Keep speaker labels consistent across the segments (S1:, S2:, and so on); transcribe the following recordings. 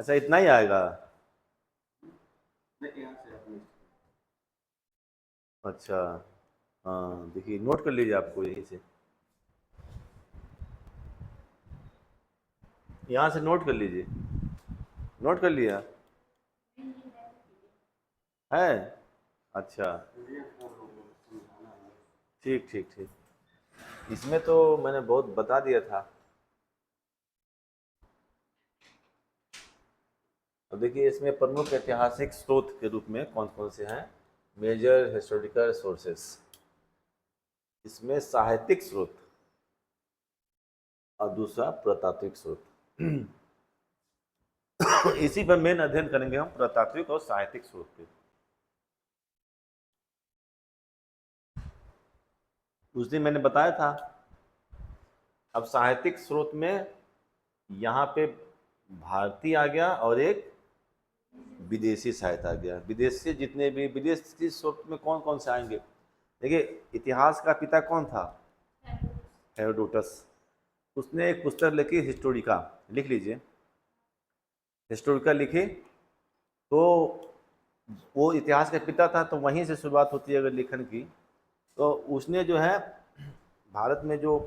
S1: अच्छा, इतना ही आएगा। अच्छा, हाँ देखिए, नोट कर लीजिए आपको यहीं से, यहाँ से नोट कर लीजिए। नोट कर लिया है? अच्छा, ठीक ठीक ठीक। इसमें तो मैंने बहुत बता दिया था। अब देखिए, इसमें प्रमुख ऐतिहासिक स्रोत के रूप में कौन कौन से हैं? मेजर हिस्टोरिकल सोर्सेस, इसमें साहित्यिक स्रोत और दूसरा पुरातात्विक स्रोत। इसी पर मेन अध्ययन करेंगे हम, पुरातात्विक और साहित्यिक स्रोत पे। उस दिन मैंने बताया था। अब साहित्यिक स्रोत में यहाँ पे भारतीय आ गया और एक विदेशी साहित्य आ गया। विदेशी जितने भी विदेशी स्रोत में कौन कौन से आएंगे? देखिए, इतिहास का पिता कौन था? हेरोडोटस। उसने एक पुस्तक लिखी, हिस्टोरिका, लिख लीजिए। हिस्टोरिका लिखी, तो वो इतिहास का पिता था, तो वहीं से शुरुआत होती है अगर लेखन की। तो उसने जो है भारत में जो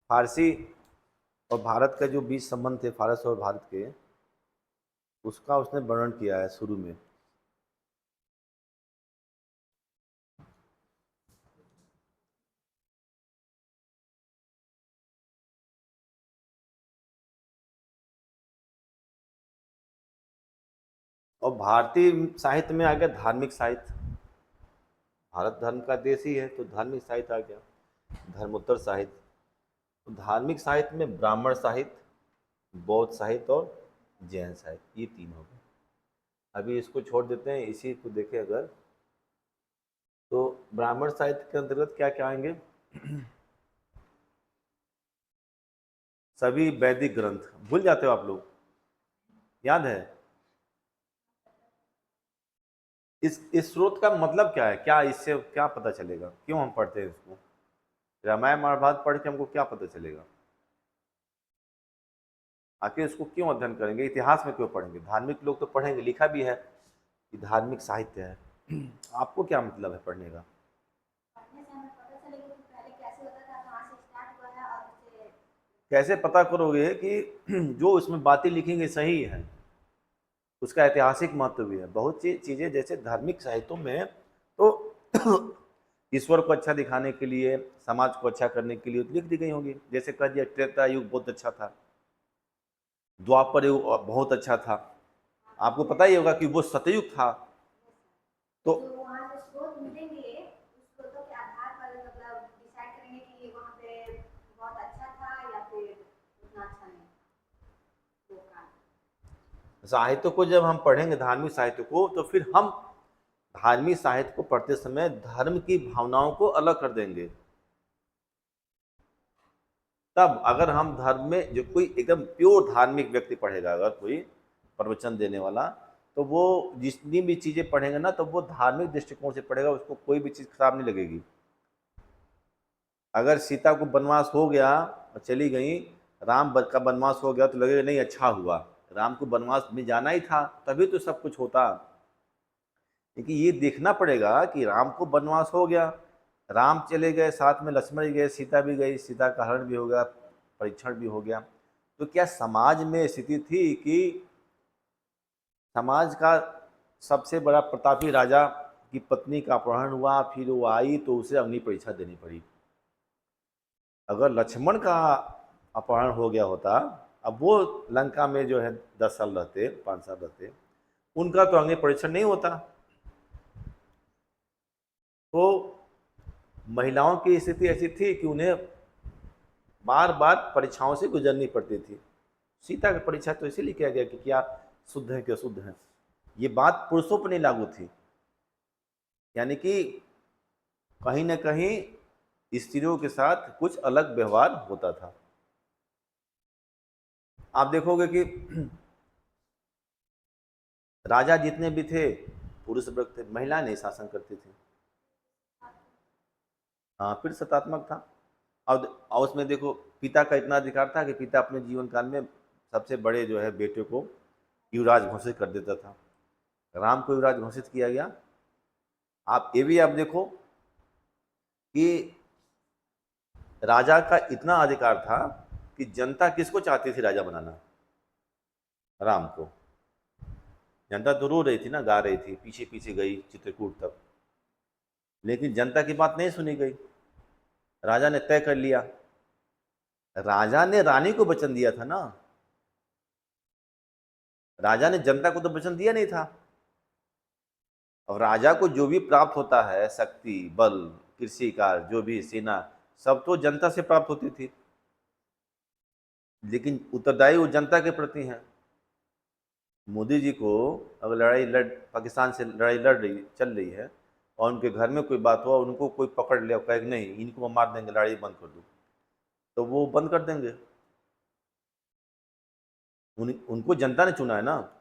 S1: फारसी और भारत का जो बीच संबंध थे, फारस और भारत के, उसका उसने वर्णन किया है शुरू में। और भारतीय साहित्य में आ गया धार्मिक साहित्य। भारत धर्म का देश ही है, तो धार्मिक साहित्य आ गया, धर्मोत्तर साहित्य। तो धार्मिक साहित्य में ब्राह्मण साहित्य, बौद्ध साहित्य और जैन साहित्य, ये तीन हो गए। अभी इसको छोड़ देते हैं, इसी को देखें अगर, तो ब्राह्मण साहित्य के अंतर्गत क्या क्या आएंगे? सभी वैदिक ग्रंथ। भूल जाते हो आप लोग, याद है? इस स्रोत का मतलब क्या है? क्या इससे क्या पता चलेगा? क्यों हम पढ़ते हैं इसको? रामायण महाभारत पढ़ के हमको क्या पता चलेगा? आखिर इसको क्यों अध्ययन करेंगे? इतिहास में क्यों पढ़ेंगे? धार्मिक लोग तो पढ़ेंगे, लिखा भी है कि धार्मिक साहित्य है। आपको क्या मतलब है पढ़ने का? कैसे पता करोगे कि जो उसमें बातें लिखेंगे सही है? उसका ऐतिहासिक महत्व भी है। बहुत सी चीज़ें जैसे धार्मिक साहित्यों में तो ईश्वर को अच्छा दिखाने के लिए, समाज को अच्छा करने के लिए लिख दी गई होंगी। जैसे कह दिया त्रेता युग बहुत अच्छा था, द्वापर युग बहुत अच्छा था। आपको पता ही होगा कि वो सतयुग था। तो साहित्य को जब हम पढ़ेंगे, धार्मिक साहित्य को, तो फिर हम धार्मिक साहित्य को पढ़ते समय धर्म की भावनाओं को अलग कर देंगे। तब अगर हम धर्म में, जो कोई एकदम प्योर धार्मिक व्यक्ति पढ़ेगा, अगर कोई प्रवचन देने वाला, तो वो जितनी भी चीज़ें पढ़ेगा ना, तो वो धार्मिक दृष्टिकोण से पढ़ेगा, उसको कोई भी चीज़ खराब नहीं लगेगी। अगर सीता को वनवास हो गया और चली गई, राम का वनवास हो गया, तो लगेगा नहीं अच्छा हुआ, राम को वनवास में जाना ही था, तभी तो सब कुछ होता। क्योंकि ये देखना पड़ेगा कि राम को वनवास हो गया, राम चले गए, साथ में लक्ष्मण भी गए, सीता भी गई, सीता का हरण भी हो गया, परीक्षण भी हो गया, तो क्या समाज में स्थिति थी कि समाज का सबसे बड़ा प्रतापी राजा की पत्नी का अपहरण हुआ, फिर वो आई तो उसे अग्नि परीक्षा देनी पड़ी? अगर लक्ष्मण का अपहरण हो गया होता, अब वो लंका में जो है 10 साल रहते, 5 साल रहते, उनका तो अग्नि परीक्षण नहीं होता। तो महिलाओं की स्थिति ऐसी थी कि उन्हें बार बार परीक्षाओं से गुजरनी पड़ती थी। सीता की परीक्षा तो इसीलिए किया गया कि क्या शुद्ध है, क्या शुद्ध है। ये बात पुरुषों पर नहीं लागू थी। यानी कि कहीं ना कहीं स्त्रियों के साथ कुछ अलग व्यवहार होता था। आप देखोगे कि राजा जितने भी थे पुरुष वर्ग थे, महिलाएं नहीं शासन करती थी। हाँ, फिर सत्तात्मक था। और उसमें देखो, पिता का इतना अधिकार था कि पिता अपने जीवन काल में सबसे बड़े जो है बेटे को युवराज घोषित कर देता था। राम को युवराज घोषित किया गया। आप देखो कि राजा का इतना अधिकार था कि जनता किसको चाहती थी राजा बनाना? राम को। जनता तो रो रही थी ना, गा रही थी, पीछे पीछे गई चित्रकूट तक, लेकिन जनता की बात नहीं सुनी गई। राजा ने तय कर लिया। राजा ने रानी को वचन दिया था ना, राजा ने जनता को तो वचन दिया नहीं था। और राजा को जो भी प्राप्त होता है, शक्ति, बल, कृषि कार्य, जो भी सेना, सब तो जनता से प्राप्त होती थी, लेकिन उत्तरदायी वो जनता के प्रति हैं। मोदी जी को अगर पाकिस्तान से लड़ाई चल रही है और उनके घर में कोई बात हुआ, उनको कोई पकड़ ले और कहे नहीं इनको मार देंगे, लड़ाई बंद कर दो, तो वो बंद कर देंगे। उनको जनता ने चुना है ना,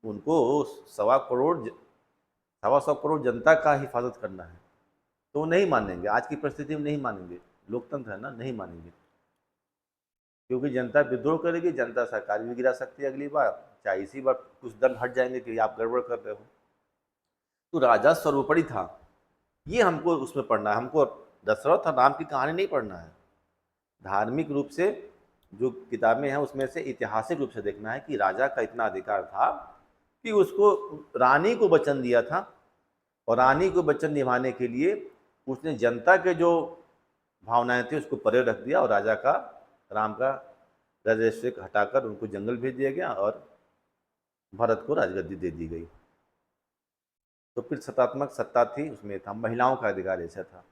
S1: उनको 1.25 करोड़ जनता का हिफाजत करना है, तो वो नहीं मानेंगे। आज की परिस्थिति में नहीं मानेंगे, लोकतंत्र है ना, नहीं मानेंगे, क्योंकि जनता विद्रोह करेगी, जनता सरकार भी गिरा सकती है अगली बार, चाहे इसी बार कुछ दल हट जाएंगे कि आप गड़बड़ कर रहे हो। तो राजा सर्वोपरि था, ये हमको उसमें पढ़ना है। हमको दशरथ और राम की कहानी नहीं पढ़ना है। धार्मिक रूप से जो किताबें हैं उसमें से ऐतिहासिक रूप से देखना है कि राजा का इतना अधिकार था कि उसको रानी को वचन दिया था, और रानी को वचन निभाने के लिए उसने जनता के जो भावनाएं थी उसको परे रख दिया, और राम का राजाभिषेक हटाकर उनको जंगल भेज दिया गया और भरत को राजगद्दी दे दी गई। तो फिर सत्तात्मक सत्ता थी, उसमें था महिलाओं का अधिकार ऐसा था।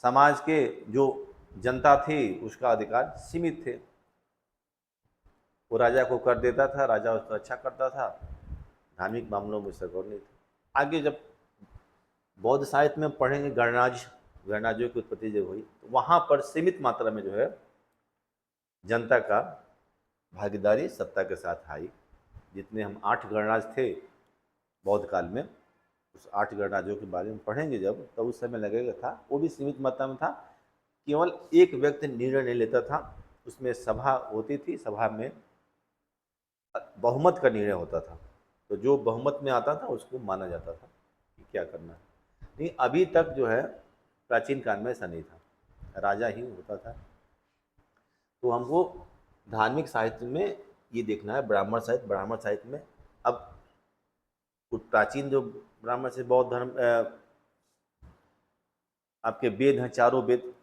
S1: समाज के जो जनता थी उसका अधिकार सीमित थे। वो राजा को कर देता था, राजा उसको अच्छा करता था, धार्मिक मामलों में सरकार नहीं था। आगे जब बौद्ध साहित्य में पढ़ेंगे, गणराज्यों की उत्पत्ति जब हुई तो वहाँ पर सीमित मात्रा में जो है जनता का भागीदारी सत्ता के साथ आई। जितने हम 8 गणराज्य थे बौद्ध काल में, उस 8 गणराज्यों के बारे में पढ़ेंगे जब, तो उस समय लगेगा था वो भी सीमित मात्रा में था। केवल एक व्यक्ति निर्णय नहीं लेता था, उसमें सभा होती थी, सभा में बहुमत का निर्णय होता था, तो जो बहुमत में आता था उसको माना जाता था कि क्या करना है। नहीं, अभी तक जो है प्राचीन काल में ऐसा नहीं था, राजा ही होता था। तो हमको धार्मिक साहित्य में ये देखना है, ब्राह्मण साहित्य में अब कुछ प्राचीन जो ब्राह्मण से बौद्ध धर्म आपके वेद हैं, चारों वेद,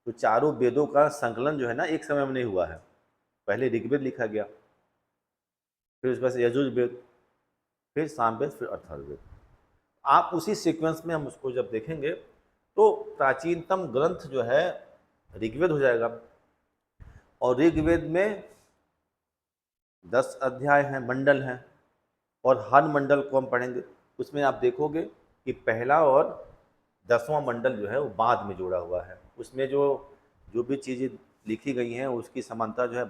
S1: तो चारों वेदों का संकलन जो है ना एक समय में नहीं हुआ है। पहले ऋग्वेद लिखा गया, फिर उसके बाद यजुर्वेद, फिर सामवेद, फिर अथर्ववेद। आप उसी सीक्वेंस में हम उसको जब देखेंगे तो प्राचीनतम ग्रंथ जो है ऋग्वेद हो जाएगा। और ऋग्वेद में 10 अध्याय हैं, मंडल हैं, और हर मंडल को हम पढ़ेंगे। उसमें आप देखोगे कि पहला और 10वां मंडल जो है वो बाद में जोड़ा हुआ है। उसमें जो जो भी चीज़ें लिखी गई हैं उसकी समानता जो है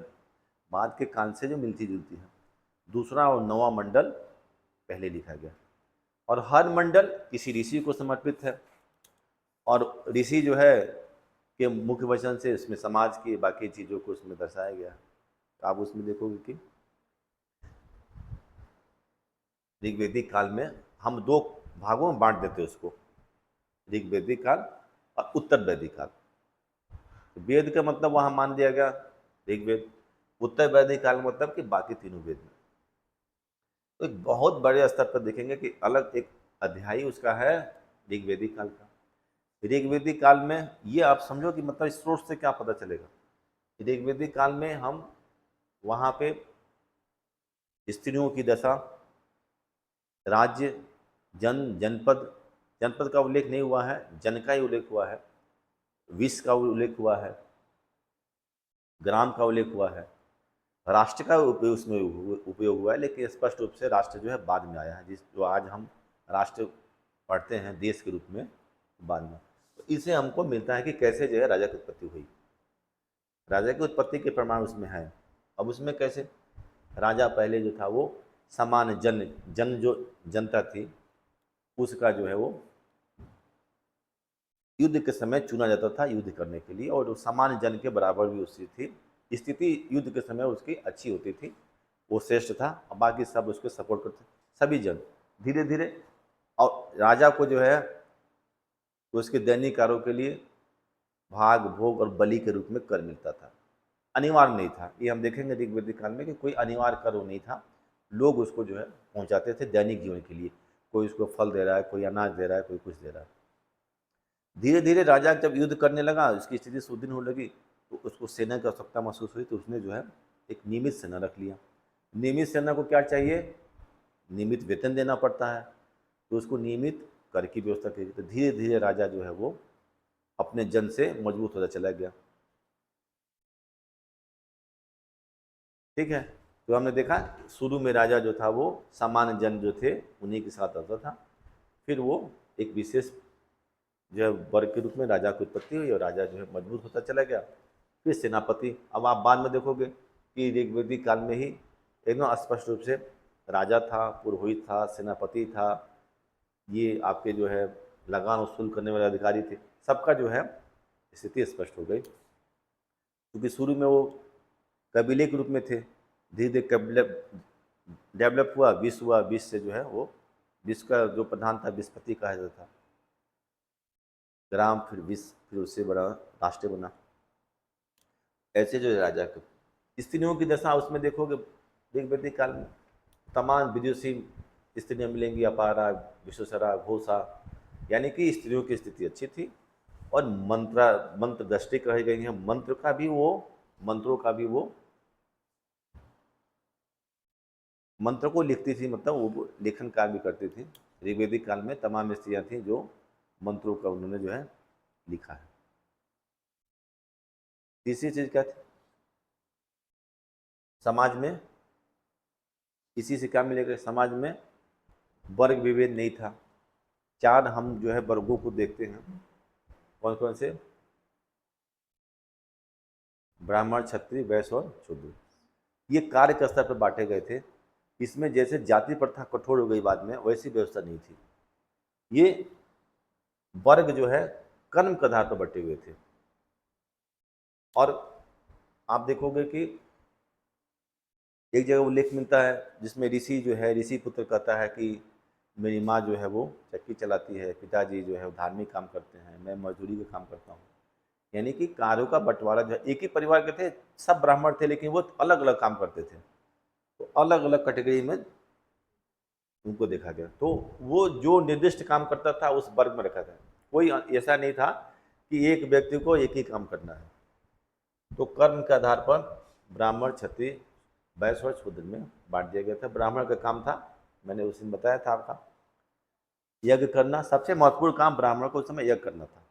S1: बाद के काल से जो मिलती जुलती है। दूसरा और 9वां मंडल पहले लिखा गया, और हर मंडल किसी ऋषि को समर्पित है, और ऋषि जो है के मुख्य वचन से इसमें समाज की बाकी चीज़ों को उसमें दर्शाया गया है। तो आप उसमें देखोगे कि ऋग्वेदिक काल में हम 2 भागों में बांट देते हैं उसको, ऋग्वेदिक काल और उत्तर वैदिक काल। वेद का मतलब वहाँ मान दिया गया ऋग्वेद, उत्तर वैदिक काल मतलब कि बाकी तीनों वेद में। तो एक बहुत बड़े स्तर पर देखेंगे कि अलग एक अध्याय उसका है ऋग्वेदिक काल का। ऋग्वेदिक काल में ये आप समझो कि मतलब स्रोत से क्या पता चलेगा। ऋग्वेदिक काल में हम वहाँ पे स्त्रियों की दशा, राज्य, जनपद का उल्लेख नहीं हुआ है, जन का ही उल्लेख हुआ है, विश्व का उल्लेख हुआ है, ग्राम का उल्लेख हुआ है, राष्ट्र का उसमें उपयोग हुआ है, लेकिन स्पष्ट रूप से राष्ट्र जो है बाद में आया है, जो आज हम राष्ट्र पढ़ते हैं देश के रूप में बाद में। तो इससे हमको मिलता है कि कैसे जो है राजा की उत्पत्ति हुई। राजा की उत्पत्ति के प्रमाण उसमें है। अब उसमें कैसे राजा पहले जो था वो सामान्य जो जनता थी उसका जो है वो युद्ध के समय चुना जाता था युद्ध करने के लिए, और सामान्य जन के बराबर भी उसकी थी स्थिति युद्ध के समय उसकी अच्छी होती थी, वो श्रेष्ठ था, और बाकी सब उसको सपोर्ट करते, सभी जन धीरे धीरे। और राजा को जो है उसके दैनिक कार्यों के लिए भाग, भोग और बलि के रूप में कर मिलता था, अनिवार्य नहीं था। ये हम देखेंगे ऋग्वेदिक काल में कि कोई अनिवार्य कर वो नहीं था, लोग उसको जो है पहुंचाते थे दैनिक जीवन के लिए। कोई उसको फल दे रहा है, कोई अनाज दे रहा है, कोई कुछ दे रहा है। धीरे धीरे राजा जब युद्ध करने लगा, उसकी स्थिति सुदृढ़ होने लगी, तो उसको सेना की आवश्यकता महसूस हुई, तो उसने जो है एक नियमित सेना रख लिया। नियमित सेना को क्या चाहिए? नियमित वेतन देना पड़ता है, तो उसको नियमित कर की व्यवस्था की। तो धीरे धीरे राजा जो है वो अपने जन से मजबूत होता चला गया। ठीक है, तो हमने देखा शुरू में राजा जो था वो सामान्य जन जो थे उन्हीं के साथ रहता था, फिर वो एक विशेष जो है वर्ग के रूप में राजा की उत्पत्ति हुई, और राजा जो है मजबूत होता चला गया। फिर सेनापति, अब आप बाद में देखोगे कि ऋग्वेदिक काल में ही एकदम स्पष्ट रूप से राजा था, पुरोहित था, सेनापति था, ये आपके जो है लगान वसूल करने वाले अधिकारी थे, सबका जो है स्थिति स्पष्ट हो गई। क्योंकि शुरू में वो कबीले के रूप में थे, धीरे धीरे कबीले डेवलप हुआ, विश्व हुआ, विश्व से जो है वो विश्व का जो प्रधान था विश्वपति कहा जाता था, ग्राम, फिर विश्व, फिर उससे बड़ा राष्ट्र बना। ऐसे जो राजा के स्त्रियों की दशा उसमें देखोगे ऋग्वेदिक काल में तमाम विदुषी स्त्रियां मिलेंगी, अपारा, विश्वसरा, घोषा, यानी कि स्त्रियों की स्थिति अच्छी थी। और मंत्र दृष्टि कही गई है, मंत्रों का भी वो मंत्र को लिखती थी, मतलब वो लेखन कार्य भी करती थी। ऋग्वेदिक काल में तमाम स्त्रियां थी जो मंत्रों का उन्होंने जो है लिखा है। तीसरी चीज क्या थी? समाज में इसी से क्या मिलेगा? समाज में वर्ग विभेद नहीं था। चार हम जो है वर्गों को देखते हैं, कौन कौन से? ब्राह्मण, क्षत्रिय, वैश्य और शूद्र। ये कार्य के स्तर पर बांटे गए थे। इसमें जैसे जाति प्रथा कठोर हो गई बाद में, वैसी व्यवस्था नहीं थी। ये वर्ग जो है कर्म के आधार पर बटे हुए थे। और आप देखोगे कि एक जगह उल्लेख मिलता है जिसमें ऋषि जो है, ऋषि पुत्र कहता है कि मेरी माँ जो है वो चक्की चलाती है, पिताजी जो है वो धार्मिक काम करते हैं, मैं मजदूरी का काम करता हूँ। यानी कि कार्यों का बंटवारा जो है, एक ही परिवार के थे, सब ब्राह्मण थे, लेकिन वो अलग अलग काम करते थे, तो अलग अलग कैटेगरी में उनको देखा गया। तो वो जो निर्दिष्ट काम करता था उस वर्ग में रखा था। कोई ऐसा नहीं था कि एक व्यक्ति को एक ही काम करना है। तो कर्म के आधार पर ब्राह्मण, क्षत्रिय, वैश्य और शूद्र में बांट दिया गया था। ब्राह्मण का काम था, मैंने उस दिन बताया था आपका, यज्ञ करना। सबसे महत्वपूर्ण काम ब्राह्मण को उस समय यज्ञ करना था।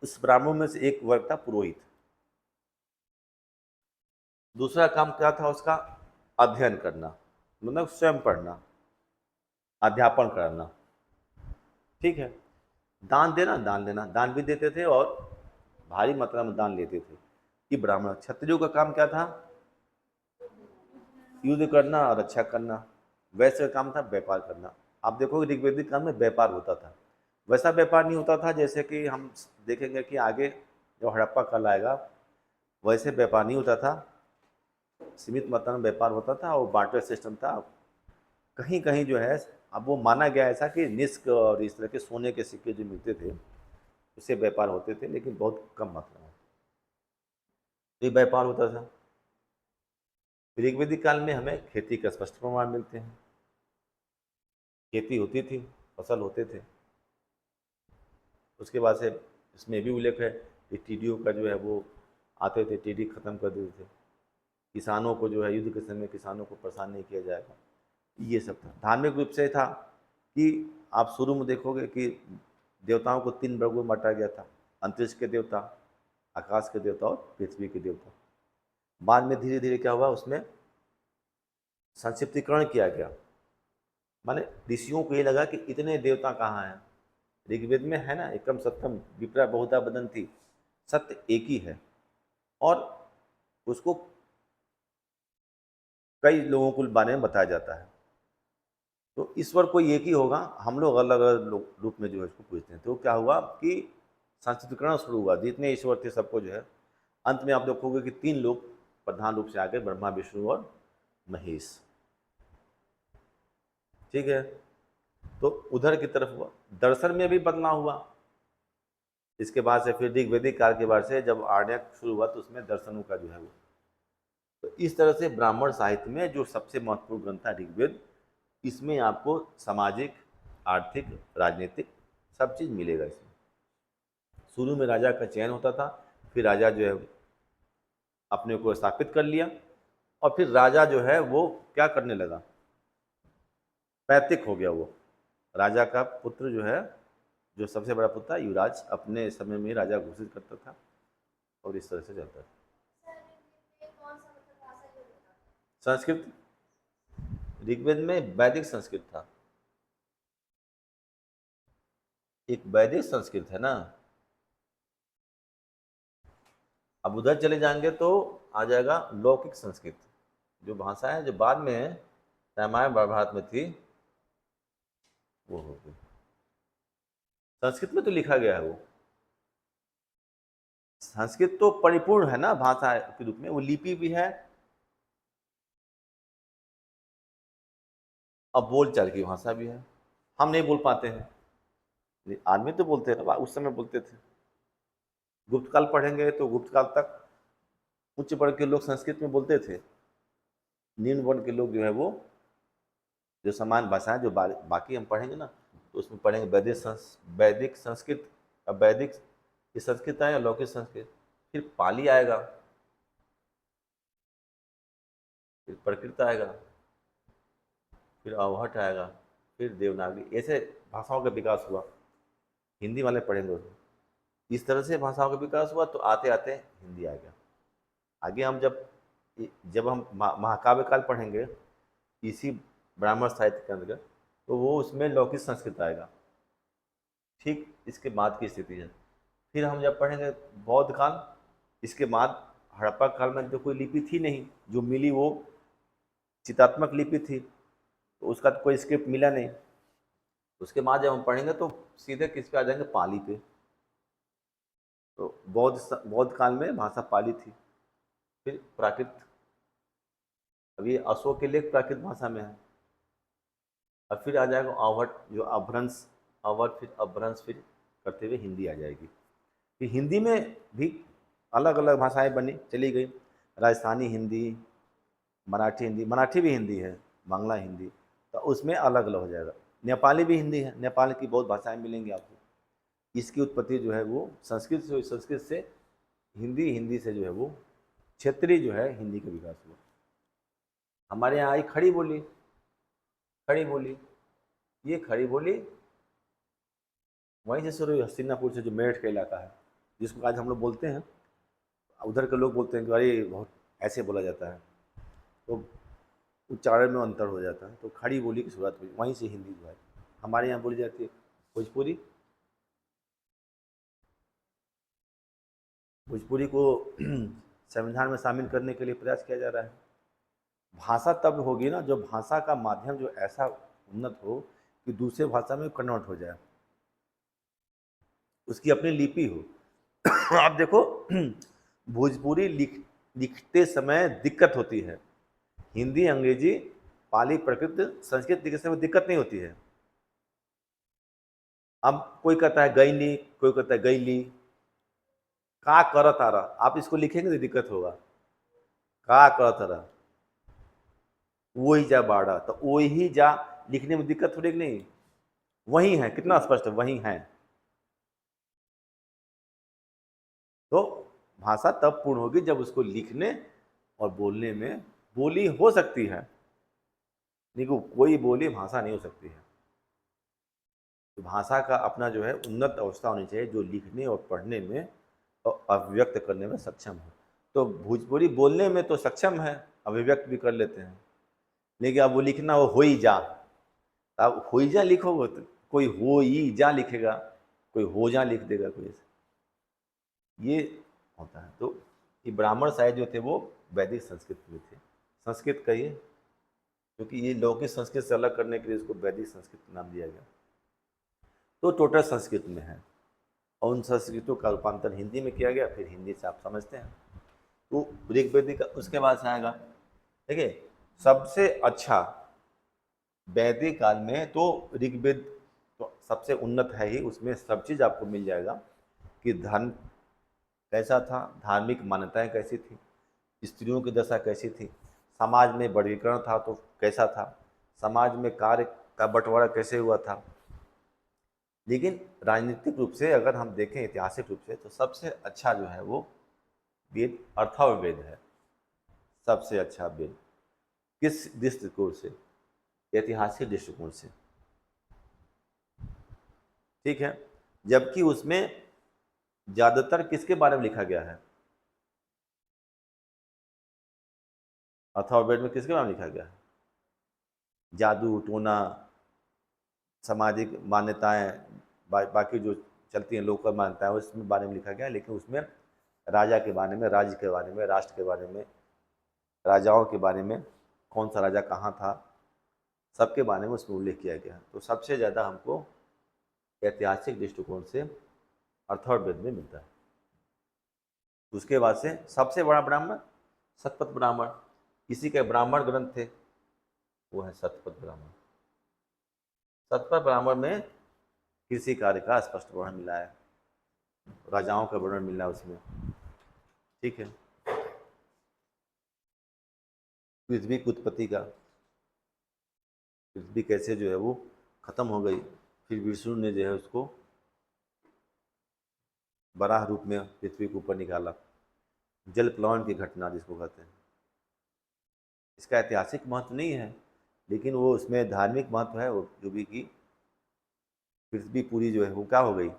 S1: उस ब्राह्मण में से एक वर्ग था पुरोहित। दूसरा काम क्या था उसका? अध्ययन करना, मतलब स्वयं पढ़ना, अध्यापन करना। ठीक है, दान देना, दान लेना, दान भी देते थे और भारी मात्रा में दान लेते थे। ये ब्राह्मण। क्षत्रियों का काम क्या था? युद्ध करना और रक्षा करना। वैश्य का काम था व्यापार करना। आप देखोगे ऋग्वेदिक काल में व्यापार होता था, वैसा व्यापार नहीं होता था जैसे कि हम देखेंगे कि आगे जो हड़प्पा काल आएगा, वैसे व्यापार नहीं होता था। सीमित मात्रा में व्यापार होता था और बार्टर सिस्टम था। कहीं कहीं जो है अब वो माना गया ऐसा कि निष्क और इस तरह के सोने के सिक्के जो मिलते थे उससे व्यापार होते थे, लेकिन बहुत कम मात्रा में ये व्यापार होता था। ऋग्वेदिक काल में हमें खेती के स्पष्ट प्रमाण मिलते हैं। खेती होती थी, फसल होते थे। उसके बाद से इसमें भी उल्लेख है कि टीडियों का जो है वो आते थे, टीडी खत्म कर देते थे। किसानों को जो है युद्ध के समय किसानों को परेशान नहीं किया जाएगा, ये सब था। धार्मिक रूप से था कि आप शुरू में देखोगे कि देवताओं को 3 वर्गों में बांटा गया था: अंतरिक्ष के देवता, आकाश के देवता और पृथ्वी के देवता। बाद में धीरे धीरे क्या हुआ, उसमें संक्षिप्तीकरण किया गया। माने ऋषियों को ये लगा कि इतने देवता कहाँ हैं? ऋग्वेद में है ना, एकम सत्यम विप्रा बहुधा वदन्ति, सत्य एक ही है और उसको कई लोगों को बारे में बताया जाता है। तो ईश्वर कोई एक ही होगा, हम लोग अलग अलग रूप में जो है इसको पूछते हैं। तो क्या हुआ कि संस्कृतिकरण शुरू हुआ, जितने ईश्वर थे सबको जो है, अंत में आप देखोगे कि 3 लोग प्रधान रूप से आ गए ब्रह्मा विष्णु और महेश। ठीक है, तो उधर की तरफ हुआ, दर्शन में भी बदलाव हुआ। इसके बाद से फिर ऋग्वेदिक काल के बाद से जब आर्यक शुरू हुआ तो उसमें दर्शनों का जो है वो, तो इस तरह से ब्राह्मण साहित्य में जो सबसे महत्वपूर्ण ग्रंथ है ऋग्वेद, इसमें आपको सामाजिक, आर्थिक, राजनीतिक सब चीज़ मिलेगा इसमें। शुरू में राजा का चयन होता था, फिर राजा जो है अपने को स्थापित कर लिया, और फिर राजा जो है वो क्या करने लगा, पैतृक हो गया। वो राजा का पुत्र जो है, जो सबसे बड़ा पुत्र था युवराज, अपने समय में राजा घोषित करता था, और इस तरह से चलता था। संस्कृत, ऋग्वेद में वैदिक संस्कृत था, एक वैदिक संस्कृत है ना। अब उधर चले जाएंगे तो आ जाएगा लौकिक संस्कृत, जो भाषा है जो बाद में रामायण महाभारत में थी वो होगी। संस्कृत में तो लिखा गया है वो, संस्कृत तो परिपूर्ण है ना भाषा के रूप में, वो लिपि भी है, अब बोल चाल की भाषा भी है। हम नहीं बोल पाते हैं, आदमी तो बोलते हैं ना, उस समय बोलते थे। गुप्त काल पढ़ेंगे तो गुप्त काल तक उच्च वर्ग के लोग संस्कृत में बोलते थे, निम्न वर्ग के लोग जो है वो जो समान भाषाएं जो बाकी हम पढ़ेंगे ना, तो उसमें पढ़ेंगे वैदिक संस्कृत। अब वैदिक ये संस्कृत आएगा, लौकिक संस्कृत, फिर पाली आएगा, फिर प्राकृत आएगा, फिर अवहट आएगा, फिर देवनागरी, ऐसे भाषाओं का विकास हुआ। हिंदी वाले पढ़ेंगे उसमें, इस तरह से भाषाओं का विकास हुआ, तो आते आते हिंदी आ गया। आगे हम जब हम महाकाव्य काल पढ़ेंगे इसी ब्राह्मण साहित्य के अंतर्गत, तो वो उसमें लौकिक संस्कृत आएगा। ठीक इसके बाद की स्थिति है। फिर हम जब पढ़ेंगे बौद्ध काल, इसके बाद हड़प्पा काल में तो कोई लिपि थी नहीं, जो मिली वो चित्रात्मक लिपि थी, तो उसका तो कोई स्क्रिप्ट मिला नहीं। उसके बाद जब हम पढ़ेंगे तो सीधे किस पे आ जाएंगे, पाली पे। तो बौद्ध काल में भाषा पाली थी, फिर प्राकृत, अभी अशोक के लेख प्राकृत भाषा में है, और फिर आ जाएगा अवहट, जो अभ्रंश, अवहट फिर अभ्रंश, फिर करते हुए हिंदी आ जाएगी। फिर हिंदी में भी अलग अलग भाषाएं बनी चली गई, राजस्थानी हिंदी, मराठी हिंदी, मराठी भी हिंदी है, बांग्ला हिंदी, तो उसमें अलग अलग हो जाएगा। नेपाली भी हिंदी है, नेपाल की बहुत भाषाएं मिलेंगी आपको। इसकी उत्पत्ति जो है वो संस्कृत से हुई, संस्कृत से हिंदी, हिंदी से जो है वो क्षेत्रीय जो है हिंदी का विकास हुआ। हमारे यहाँ आई खड़ी बोली, खड़ी बोली, ये खड़ी बोली वहीं से शुरू हुई, हस्तिनापुर से, जो मेरठ का इलाका है, जिसको आज हम लोग बोलते हैं, उधर के लोग बोलते हैं कि अरे बहुत ऐसे बोला जाता है, तो उच्चारण में अंतर हो जाता है। तो खड़ी बोली की शुरुआत हुई, वहीं से हिंदी जो है हमारे यहाँ बोली जाती है। भोजपुरी, भोजपुरी को संविधान में शामिल करने के लिए प्रयास किया जा रहा है। भाषा तब होगी ना जब भाषा का माध्यम जो ऐसा उन्नत हो कि दूसरे भाषा में कन्वर्ट हो जाए, उसकी अपनी लिपि हो। आप देखो भोजपुरी लिखते समय दिक्कत होती है, हिंदी, अंग्रेजी, पाली, प्राकृत, संस्कृत लिखते समय दिक्कत नहीं होती है। अब कोई कहता है गईली, कोई कहता है गईली, का कर तारा, आप इसको लिखेंगे तो दिक्कत होगा। का कर तारा, वो ही जा बाड़ा, तो वो ही जा लिखने में दिक्कत हो रही नहीं, वही है, कितना स्पष्ट है, वही है। तो भाषा तब पूर्ण होगी जब उसको लिखने और बोलने में, बोली हो सकती है लेकिन कोई बोली भाषा नहीं हो सकती है। तो भाषा का अपना जो है उन्नत अवस्था होनी चाहिए, जो लिखने और पढ़ने में और अभिव्यक्त करने में सक्षम हो। तो भोजपुरी बोलने में तो सक्षम है, अभिव्यक्त भी कर लेते हैं, लेकिन अब वो लिखना हो ही जा, अब हो ही जा लिखोगे तो कोई हो ही जा लिखेगा, कोई हो जा लिख देगा, कोई ऐसे, ये होता है। तो ये ब्राह्मण साहित्य जो थे वो वैदिक संस्कृत में थे, संस्कृत कहिए, क्योंकि ये लौकिक संस्कृत से अलग करने के लिए इसको वैदिक संस्कृत नाम दिया गया। तो टोटल संस्कृत में है, और उन संस्कृतों का रूपांतर हिंदी में किया गया, फिर हिंदी से आप समझते हैं तो ऋग्वेदिक उसके बाद से आएगा। देखिए सबसे अच्छा वैदिक काल में तो ऋग्वेद तो सबसे उन्नत है ही, उसमें सब चीज़ आपको मिल जाएगा कि धर्म कैसा था, धार्मिक मान्यताएं कैसी थी, स्त्रियों की दशा कैसी थी, समाज में वर्गीकरण था तो कैसा था, समाज में कार्य का बंटवारा कैसे हुआ था। लेकिन राजनीतिक रूप से अगर हम देखें, ऐतिहासिक रूप से, तो सबसे अच्छा जो है वो वेद अथर्ववेद है। सबसे अच्छा वेद किस दृष्टिकोण से? ऐतिहासिक दृष्टिकोण से, ठीक है। जबकि उसमें ज्यादातर किसके बारे में लिखा गया है? अथर्ववेद में किसके बारे में लिखा गया है? जादू टोना, सामाजिक मान्यताएं, बाकी जो चलती हैं लोकल मान्यताएं, उसमें बारे में लिखा गया है। लेकिन उसमें राजा के बारे में, राज्य के बारे में, राष्ट्र के बारे में, राजाओं के बारे में, कौन सा राजा कहाँ था, सबके बारे में उसमें उल्लेख किया गया है। तो सबसे ज़्यादा हमको ऐतिहासिक दृष्टिकोण से अथर्ववेद में मिलता है। उसके बाद से सबसे बड़ा ब्राह्मण शतपथ ब्राह्मण, किसी के ब्राह्मण ग्रंथ थे, वो है शतपथ ब्राह्मण। शतपथ ब्राह्मण में कृषि कार्य का स्पष्ट वर्णन मिला है, राजाओं का वर्णन मिला है उसमें, ठीक है। पृथ्वी की उत्पत्ति का, पृथ्वी कैसे जो है वो खत्म हो गई, फिर विष्णु ने जो है उसको बराह रूप में पृथ्वी के ऊपर निकाला, जल प्लावन की घटना जिसको कहते हैं। इसका ऐतिहासिक महत्व नहीं है, लेकिन वो उसमें धार्मिक महत्व है, वो जो भी कि पृथ्वी पूरी जो है वो क्या हो गई,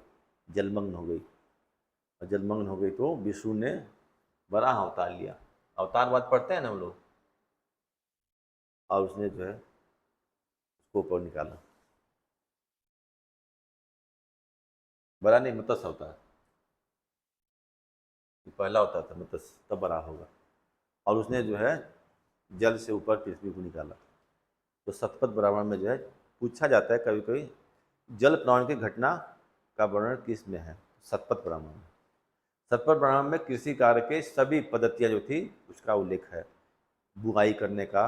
S1: जलमग्न हो गई। और जलमग्न हो गई तो विष्णु ने बराह अवतार लिया, अवतारवाद पढ़ते हैं ना हम लोग, और उसने जो है उसको ऊपर निकाला। बड़ा नहीं, मत्स्य अवतार पहला होता था, मत्स्य तब बड़ा होगा। और उसने जो है जल से ऊपर पृथ्वी को निकाला। तो शतपथ ब्राह्मण में जो है पूछा जाता है कभी कभी, जल प्लावन की घटना का वर्णन किस में है? शतपथ ब्राह्मण में। शतपथ ब्राह्मण में कृषि कार्य के सभी पद्धतियाँ जो थी उसका उल्लेख है, बुआई करने का,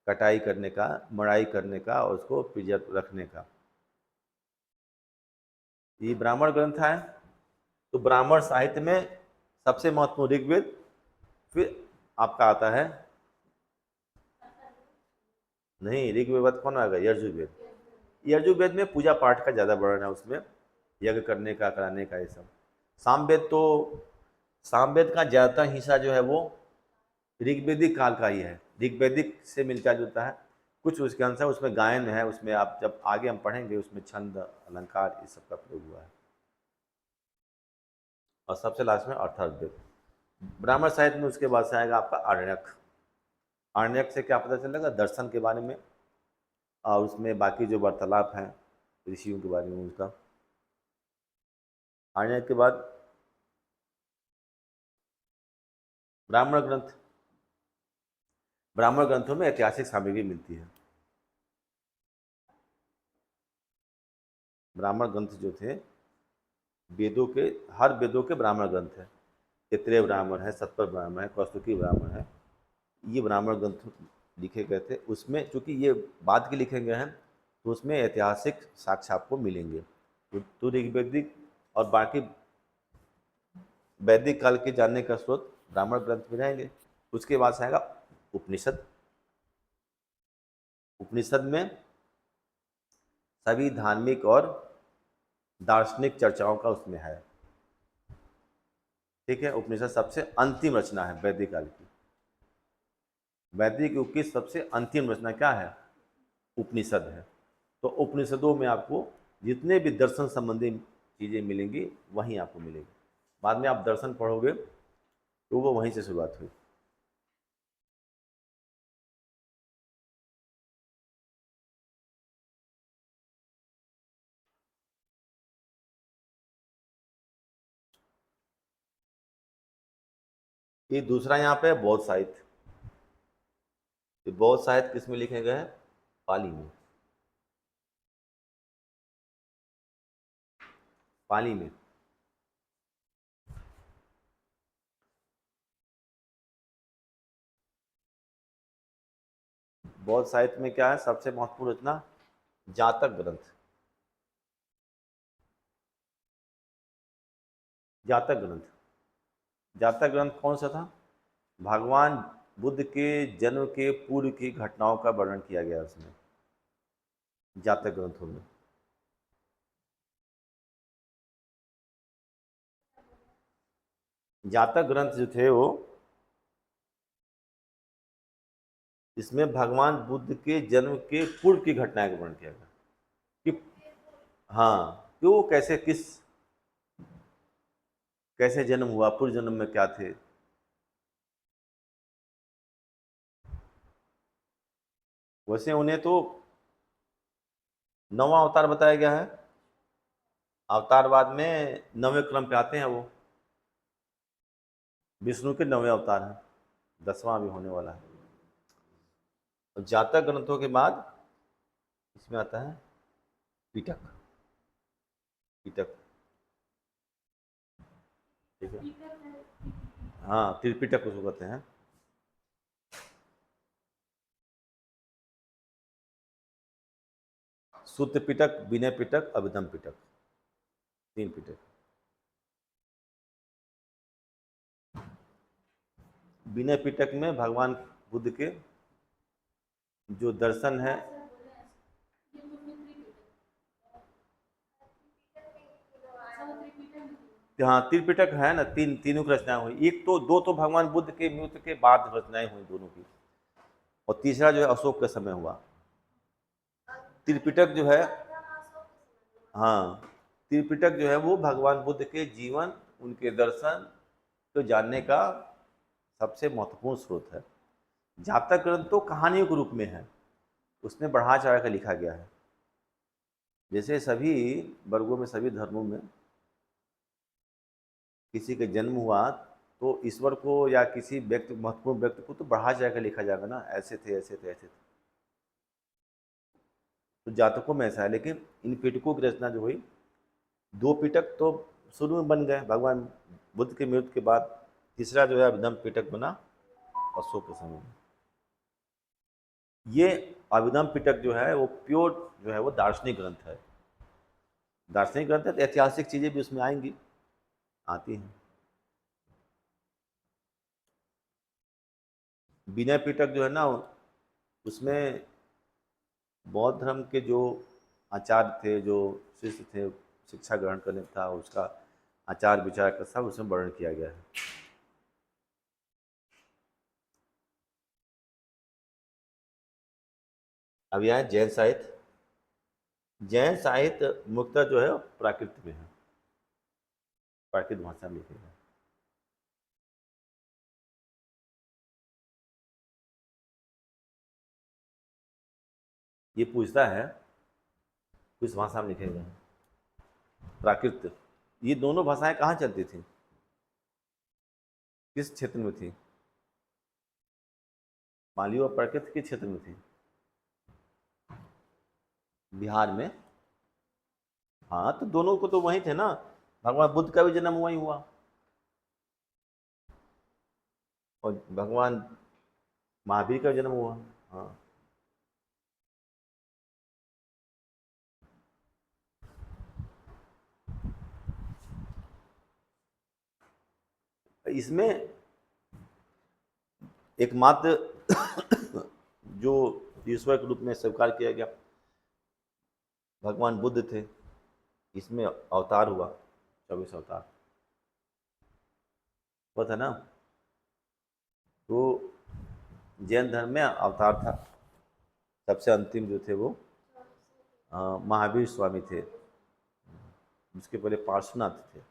S1: कटाई करने का, मड़ाई करने का, और उसको प्रिजर्व रखने का। ये ब्राह्मण ग्रंथ है। तो ब्राह्मण साहित्य में सबसे महत्वपूर्ण ऋग्वेद, फिर आपका आता है, नहीं ऋग्वेद कौन आएगा, यजुर्वेद। यजुर्वेद में पूजा पाठ का ज़्यादा वर्णन है, उसमें यज्ञ करने का, कराने का, ये सब। सामवेद तो, सामवेद का ज़्यादातर हिस्सा जो है वो ऋग्वेदिक काल का ही है, ऋग्वेदिक से मिलता जुलता है। कुछ उसके अनुसार उसमें गायन है, उसमें आप जब आगे हम पढ़ेंगे उसमें छंद अलंकार इस सब का प्रयोग हुआ है। और सबसे लास्ट में अर्थावेद। ब्राह्मण साहित्य में उसके बाद से आएगा आपका आरण्यक। आरण्यक से क्या पता चलेगा, दर्शन के बारे में, और उसमें बाकी जो वार्तालाप हैं ऋषियों के बारे में उसका। आरण्यक के बाद ब्राह्मण ग्रंथ। ब्राह्मण ग्रंथों में ऐतिहासिक सामग्री मिलती है। ब्राह्मण ग्रंथ जो थे, वेदों के, हर वेदों के ब्राह्मण ग्रंथ है। तैत्तिरीय ब्राह्मण है, शतपथ ब्राह्मण है, कौस्तुकी ब्राह्मण है, ये ब्राह्मण ग्रंथ लिखे गए थे। उसमें चूंकि ये बाद के लिखे गए हैं तो उसमें ऐतिहासिक साक्ष्य आपको मिलेंगे। तो ऋग्वेदिक और बाकी वैदिक काल के जानने का स्रोत ब्राह्मण ग्रंथ में जाएंगे। उसके बाद से आएगा उपनिषद। उपनिषद में सभी धार्मिक और दार्शनिक चर्चाओं का उसमें है, ठीक है। उपनिषद सबसे अंतिम रचना है वैदिक काल की। वैदिक युग की सबसे अंतिम रचना क्या है? उपनिषद है। तो उपनिषदों में आपको जितने भी दर्शन संबंधी चीज़ें मिलेंगी वहीं आपको मिलेगी। बाद में आप दर्शन पढ़ोगे तो वो वहीं से शुरुआत हुई। ये दूसरा यहाँ पे है बौद्ध साहित्य। ये बौद्ध साहित्य किस में लिखे गए हैं? पाली में। पाली में। बौद्ध साहित्य में क्या है सबसे महत्वपूर्ण रचना? जातक ग्रंथ। जातक ग्रंथ, जातक ग्रंथ कौन सा था? भगवान बुद्ध के जन्म के पूर्व की घटनाओं का वर्णन किया गया उसमें, जातक ग्रंथों में। जातक ग्रंथ जो थे वो, इसमें भगवान बुद्ध के जन्म के पूर्व की घटनाएं का वर्णन किया गया कि हाँ, कि वो कैसे कैसे जन्म हुआ, पूर्व जन्म में क्या थे। वैसे उन्हें तो 9वां अवतार बताया गया है। अवतारवाद में 9वें क्रम पे आते हैं वो, विष्णु के 9वें अवतार हैं, 10वां भी होने वाला है। और जातक ग्रंथों के बाद इसमें आता है पिटक। पिटक, ठीक है, हाँ, त्रिपिटक उसको कहते हैं। सूत्र पिटक, विनय पिटक, अभिधम पिटक, 3 पिटक। विनय पिटक में भगवान बुद्ध के जो दर्शन है, हाँ, त्रिपिटक है ना, तीनों की रचनाएं हुई। एक तो दो तो भगवान बुद्ध के मृत्यु के बाद रचनाएं हुई दोनों की, और तीसरा जो है अशोक के समय हुआ। त्रिपिटक जो है, हाँ, त्रिपिटक जो है वो भगवान बुद्ध के जीवन, उनके दर्शन को जानने का सबसे महत्वपूर्ण स्रोत है। जातक ग्रंथ तो कहानियों के रूप में है, उसमें बढ़ा चढ़ा कर लिखा गया है। जैसे सभी वर्गों में, सभी धर्मों में किसी का जन्म हुआ तो ईश्वर को या किसी व्यक्ति, महत्वपूर्ण व्यक्ति को तो बढ़ा चढ़ा कर लिखा जाएगा ना, ऐसे थे, ऐसे थे, ऐसे थे। तो जातकों में ऐसा है। लेकिन इन पिटकों की रचना जो हुई, 2 पिटक तो शुरू में बन गए भगवान बुद्ध के मृत्यु के बाद, तीसरा जो है अभिधम पिटक बना अशोक के समय में। ये अभिधम पिटक जो है वो प्योर जो है वो दार्शनिक ग्रंथ है। दार्शनिक ग्रंथ है तो ऐतिहासिक चीज़ें भी उसमें आएंगी, आती हैं। विनय पिटक जो है ना, उसमें बौद्ध धर्म के जो आचार्य थे, जो शिष्य थे, शिक्षा ग्रहण करने था, उसका आचार विचार का सब उसमें वर्णन किया गया है। अब यह है जैन साहित्य। जैन साहित्य मुख्यतः जो है प्राकृत में है, प्राकृत भाषा में लिखे हैं। ये पूछता है किस भाषा में लिखे गए हैं, प्राकृत। ये दोनों भाषाएं कहाँ चलती थी, किस क्षेत्र में थी? पाली और प्राकृत किस क्षेत्र में थी? बिहार में। हाँ, तो दोनों को तो वहीं थे ना, भगवान बुद्ध का भी जन्म वहीं हुआ, और भगवान महावीर का जन्म हुआ। हाँ, इसमें एकमात्र जो ईश्वर के रूप में स्वीकार किया गया भगवान बुद्ध थे। इसमें अवतार हुआ, 24 अवतार हुआ था ना। तो जैन धर्म में अवतार था, सबसे अंतिम जो थे वो महावीर स्वामी थे, उसके पहले पार्श्वनाथ थे।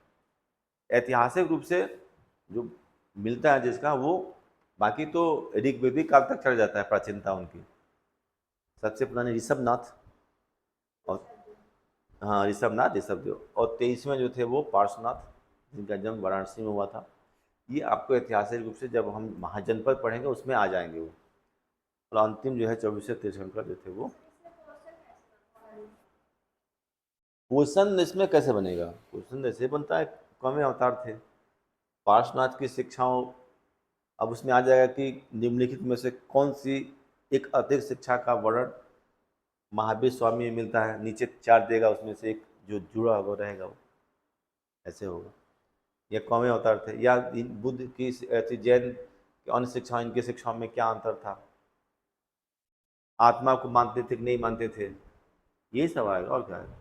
S1: ऐतिहासिक रूप से जो मिलता है जिसका वो, बाकी तो ऋग्वेदिक काल तक चढ़ जाता है प्राचीनता उनकी। सबसे पुराने ऋषभनाथ, और हाँ, ऋषभनाथ, ऋषभदेव, और 23वें जो थे वो पार्श्वनाथ, जिनका जन्म वाराणसी में हुआ था। ये आपको ऐतिहासिक रूप से जब हम महाजनपद पढ़ेंगे उसमें आ जाएंगे वो। और अंतिम जो है 24 तीर्थंकर जो थे वो। क्वेश्चन इसमें कैसे बनेगा? क्वेश्चन ऐसे बनता है, कौन अवतार थे, पार्श्वनाथ की शिक्षाओं, अब उसमें आ जाएगा कि निम्नलिखित में से कौन सी एक अतिरिक्त शिक्षा का वर्णन महावीर स्वामी में मिलता है, नीचे 4 देगा, उसमें से एक जो जुड़ा हुआ रहेगा वो ऐसे होगा। ये कौवे अवतार थे, या बुद्ध की ऐसी जैन की अन्य शिक्षाओं, इनकी शिक्षाओं में क्या अंतर था, आत्मा को मानते थे कि नहीं मानते थे, यही सब आएगा और क्या आएगा।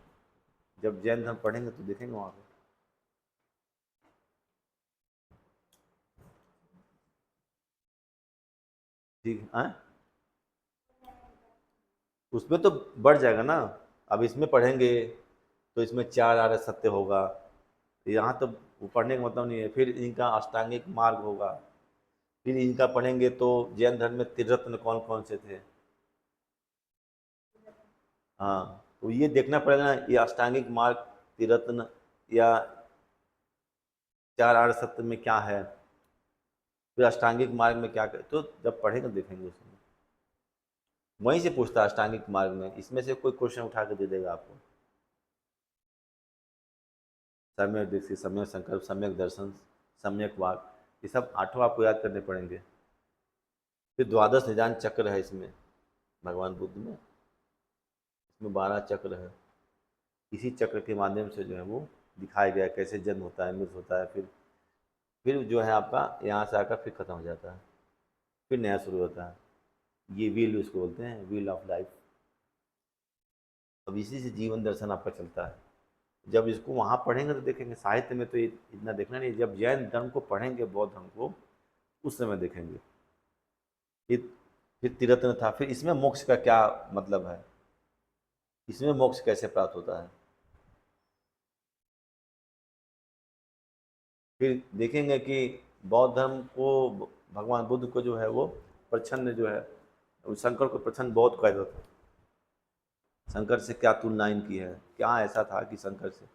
S1: जब जैन धर्म पढ़ेंगे तो देखेंगे वहाँ पे। ठीक है, उसमें तो बढ़ जाएगा ना। अब इसमें पढ़ेंगे तो इसमें 4 आर्य सत्य होगा, यहाँ तो वो पढ़ने का मतलब नहीं है। फिर इनका अष्टांगिक मार्ग होगा, फिर इनका पढ़ेंगे तो जैन धर्म में त्रिरत्न कौन कौन से थे। हाँ, तो ये देखना पड़ेगा ना, ये अष्टांगिक मार्ग, त्रिरत्न या 4 आर्य सत्य में क्या है, फिर अष्टांगिक मार्ग में क्या कर, तो जब पढ़ेंगे देखेंगे उसमें। वहीं से पूछता है अष्टांगिक मार्ग में, इसमें से कोई क्वेश्चन उठा के दे देगा आपको। सम्यक दृष्टि, सम्यक संकल्प, सम्यक दर्शन, सम्यक वाक, ये सब 8 आपको याद करने पड़ेंगे। फिर द्वादश निदान चक्र है इसमें, भगवान बुद्ध में, इसमें 12 चक्र है। इसी चक्र के माध्यम से जो है वो दिखाया गया कैसे जन्म होता है, मृत्यु होता है, फिर जो है आपका यहाँ से आकर फिर खत्म हो जाता है, फिर नया शुरू होता है। ये व्हील उसको बोलते हैं, व्हील ऑफ लाइफ। अब इसी से जीवन दर्शन आपका चलता है। जब इसको वहाँ पढ़ेंगे तो देखेंगे, साहित्य में तो इतना देखना नहीं, जब जैन धर्म को पढ़ेंगे, बौद्ध धर्म को, उस समय देखेंगे। फिर फिर त्रिरत्न था, फिर इसमें मोक्ष का क्या मतलब है, इसमें मोक्ष कैसे प्राप्त होता है, फिर देखेंगे कि बौद्ध धर्म को, भगवान बुद्ध को जो है वो प्रच्छन्न जो है, शंकर को प्रच्छन्न बौद्ध कहता था। शंकर से क्या तुलना इनकी है, क्या ऐसा था कि शंकर से,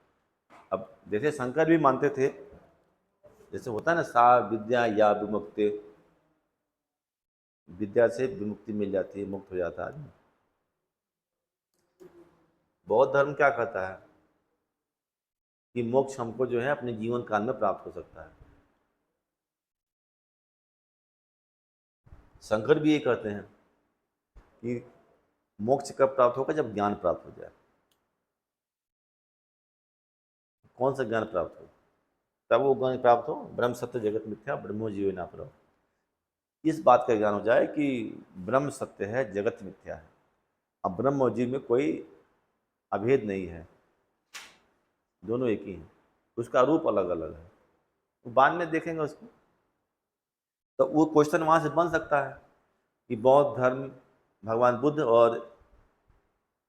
S1: अब जैसे शंकर भी मानते थे, जैसे होता है ना, सा विद्या या विमुक्ति, विद्या से विमुक्ति मिल जाती है, मुक्त हो जाता है आदमी। बौद्ध धर्म क्या कहता है कि मोक्ष हमको जो है अपने जीवन काल में प्राप्त हो सकता है। शंकर भी ये कहते हैं कि मोक्ष कब प्राप्त होगा, जब ज्ञान प्राप्त हो जाए। कौन सा ज्ञान प्राप्त हो, तब वो ज्ञान प्राप्त हो, ब्रह्म सत्य जगत मिथ्या ब्रह्मो जीवे ना परो, इस बात का ज्ञान हो जाए कि ब्रह्म सत्य है, जगत मिथ्या है, अब ब्रह्म और जीव में कोई अभेद नहीं है, दोनों एक ही हैं, उसका रूप अलग अलग है। तो बाद में देखेंगे उसको, तो वो क्वेश्चन वहाँ से बन सकता है कि बौद्ध धर्म, भगवान बुद्ध और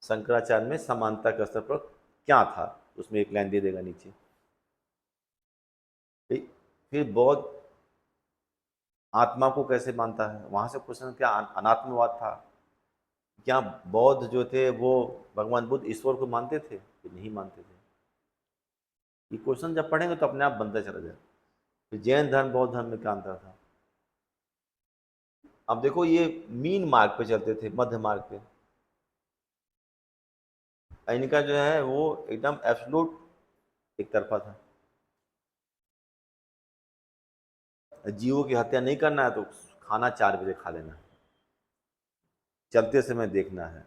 S1: शंकराचार्य में समानता के स्तर पर क्या था, उसमें एक लाइन दे देगा नीचे। फिर बौद्ध आत्मा को कैसे मानता है, वहाँ से क्वेश्चन, क्या अनात्मवाद था, क्या बौद्ध जो थे वो, भगवान बुद्ध ईश्वर को मानते थे कि नहीं मानते थे। ये क्वेश्चन जब पढ़ेंगे तो अपने आप बनता चला जाए। फिर जैन धर्म बौद्ध धर्म में क्या अंतर था। अब देखो, ये मीन मार्ग पे चलते थे, मध्य मार्ग पे, इनका जो है वो एकदम एब्सोल्यूट एक तरफा था। जीवों की हत्या नहीं करना है तो खाना 4 बजे खा लेना है, चलते समय देखना है,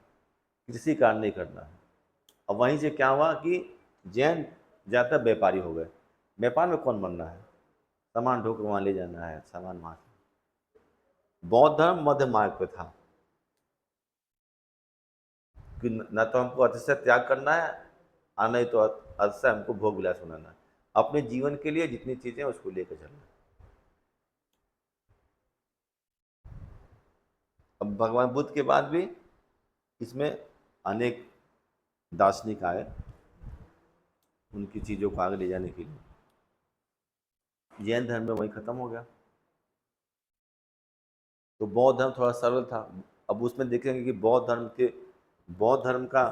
S1: कृषि कार्य नहीं करना है। अब वहीं से क्या हुआ कि जैन ज़्यादातर व्यापारी हो गए, व्यापार में कौन बनना है, सामान ढोकर वहाँ ले जाना है, सामान वहाँ से। बौद्ध धर्म मध्य मार्ग पे था कि न तो हमको अतिशय त्याग करना है, और नहीं तो अतिशय हमको भोग विलास बनाना है, अपने जीवन के लिए जितनी चीज़ें उसको लेकर चलना है। अब भगवान बुद्ध के बाद भी इसमें अनेक दार्शनिक आए उनकी चीज़ों को आगे ले जाने के लिए। जैन धर्म में वही खत्म हो गया, तो बौद्ध धर्म थोड़ा सरल था। अब उसमें देखेंगे कि बौद्ध धर्म का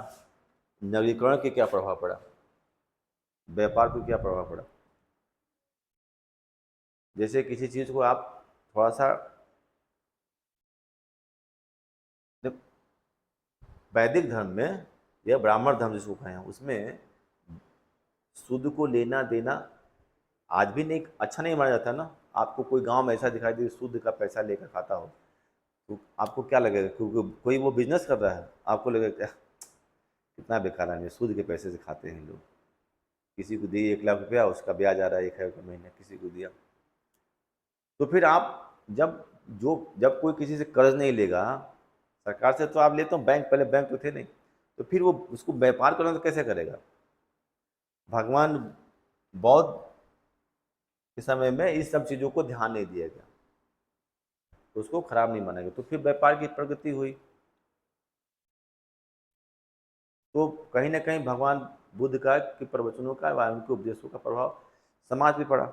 S1: नवीकरण के क्या प्रभाव पड़ा, व्यापार को क्या प्रभाव पड़ा। जैसे किसी चीज़ को आप थोड़ा सा, वैदिक धर्म में या ब्राह्मण धर्म जिसको कहें, उसमें शुद्ध को लेना देना आज भी नहीं, अच्छा नहीं माना जाता ना। आपको कोई गांव में ऐसा दिखाई दे शुद्ध का पैसा लेकर खाता हो, तो आपको क्या लगेगा, क्योंकि कोई वो बिजनेस कर रहा है, आपको लगेगा क्या कितना बेकार आदमी है, सूद के पैसे से खाते हैं लोग। किसी को दिए 1 लाख रुपया, उसका ब्याज आ रहा है 1,000 रुपये महीने, किसी को दिया। तो फिर आप जब कोई किसी से कर्ज नहीं लेगा, सरकार से तो आप लेते हो, बैंक पहले बैंक तो थे नहीं, तो फिर वो उसको व्यापार करना तो कैसे करेगा। भगवान बौद्ध के समय में इस सब चीज़ों को ध्यान नहीं दिया गया, तो उसको खराब नहीं माना गया, तो फिर व्यापार की प्रगति हुई। तो कहीं ना कहीं भगवान बुद्ध का के प्रवचनों का व उनके उपदेशों का प्रभाव समाज पे पड़ा।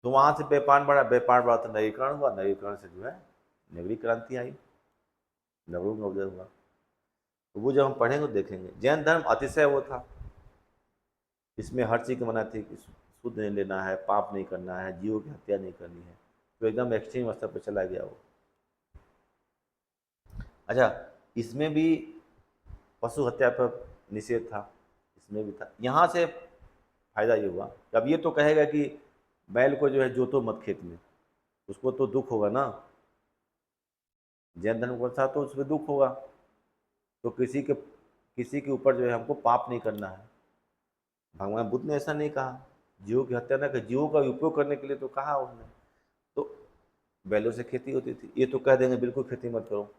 S1: तो वहां से व्यापार बढ़ा तो नवीकरण हुआ, नवीकरण से जो है नगरी क्रांति आई, नगरों का उदय हुआ। तो वो जब हम पढ़ेंगे तो देखेंगे जैन धर्म अतिशय वो था, इसमें हर चीज़ का मना थी कि शुद्ध नहीं लेना है, पाप नहीं करना है, जीवों की हत्या नहीं करनी है, तो एकदम एक्सट्रीम स्तर पर चला गया वो। अच्छा, इसमें भी पशु हत्या पर निषेध था, इसमें भी था। यहाँ से फायदा ये हुआ कि अब ये तो कहेगा कि बैल को जो है जोतो मत खेत में, उसको तो दुख होगा ना, जैन धर्म को था तो उसमें दुख होगा, तो किसी के ऊपर जो है हमको पाप नहीं करना है। भगवान बुद्ध ने ऐसा नहीं कहा, जीवों की हत्या न कर, जीवों का उपयोग करने के लिए तो कहा उसने। तो बैलों से खेती होती थी, ये तो कह देंगे बिल्कुल खेती मत करो,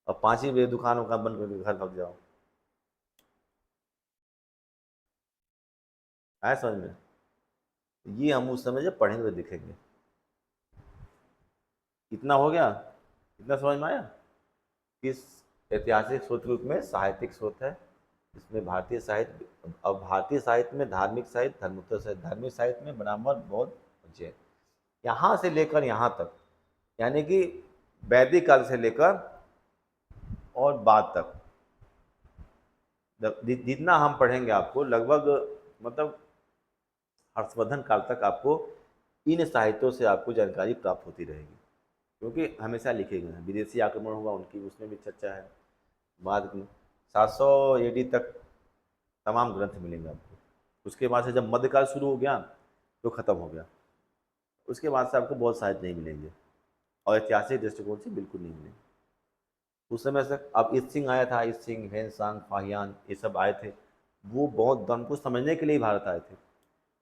S1: और 5 ही बजे दुकानों का बंद करके घर भाग जाओ। आया समझ में? ये हम उस समय जब पढ़ेंगे तो दिखेंगे। इतना हो गया, इतना समझ में आया। किस ऐतिहासिक स्रोत के रूप में साहित्यिक स्रोत है, इसमें भारतीय साहित्य, अब भारतीय साहित्य में धार्मिक साहित्य, धर्मोत्तर साहित्य, धार्मिक साहित्य में ब्राह्मण बौद्ध जैन, यहाँ से लेकर यहाँ तक, यानी कि वैदिक काल से लेकर और बाद तक जितना हम पढ़ेंगे आपको लगभग, मतलब हर्षवर्धन काल तक आपको इन साहित्यों से आपको जानकारी प्राप्त होती रहेगी, क्योंकि हमेशा लिखे गए हैं। विदेशी आक्रमण हुआ उनकी, उसमें भी चर्चा है। बाद में 700 AD तक तमाम ग्रंथ मिलेंगे आपको। उसके बाद से जब मध्यकाल शुरू हो गया तो ख़त्म हो गया, उसके बाद से आपको बहुत साहित्य नहीं मिलेंगे, और ऐतिहासिक दृष्टिकोण से बिल्कुल नहीं मिलेंगे। उस समय से अब ईस्ट सिंह आया था, ईस्ट सिंह, हेनसांग, फाहियान, ये सब आए थे, वो बौद्ध धर्म को समझने के लिए ही भारत आए थे।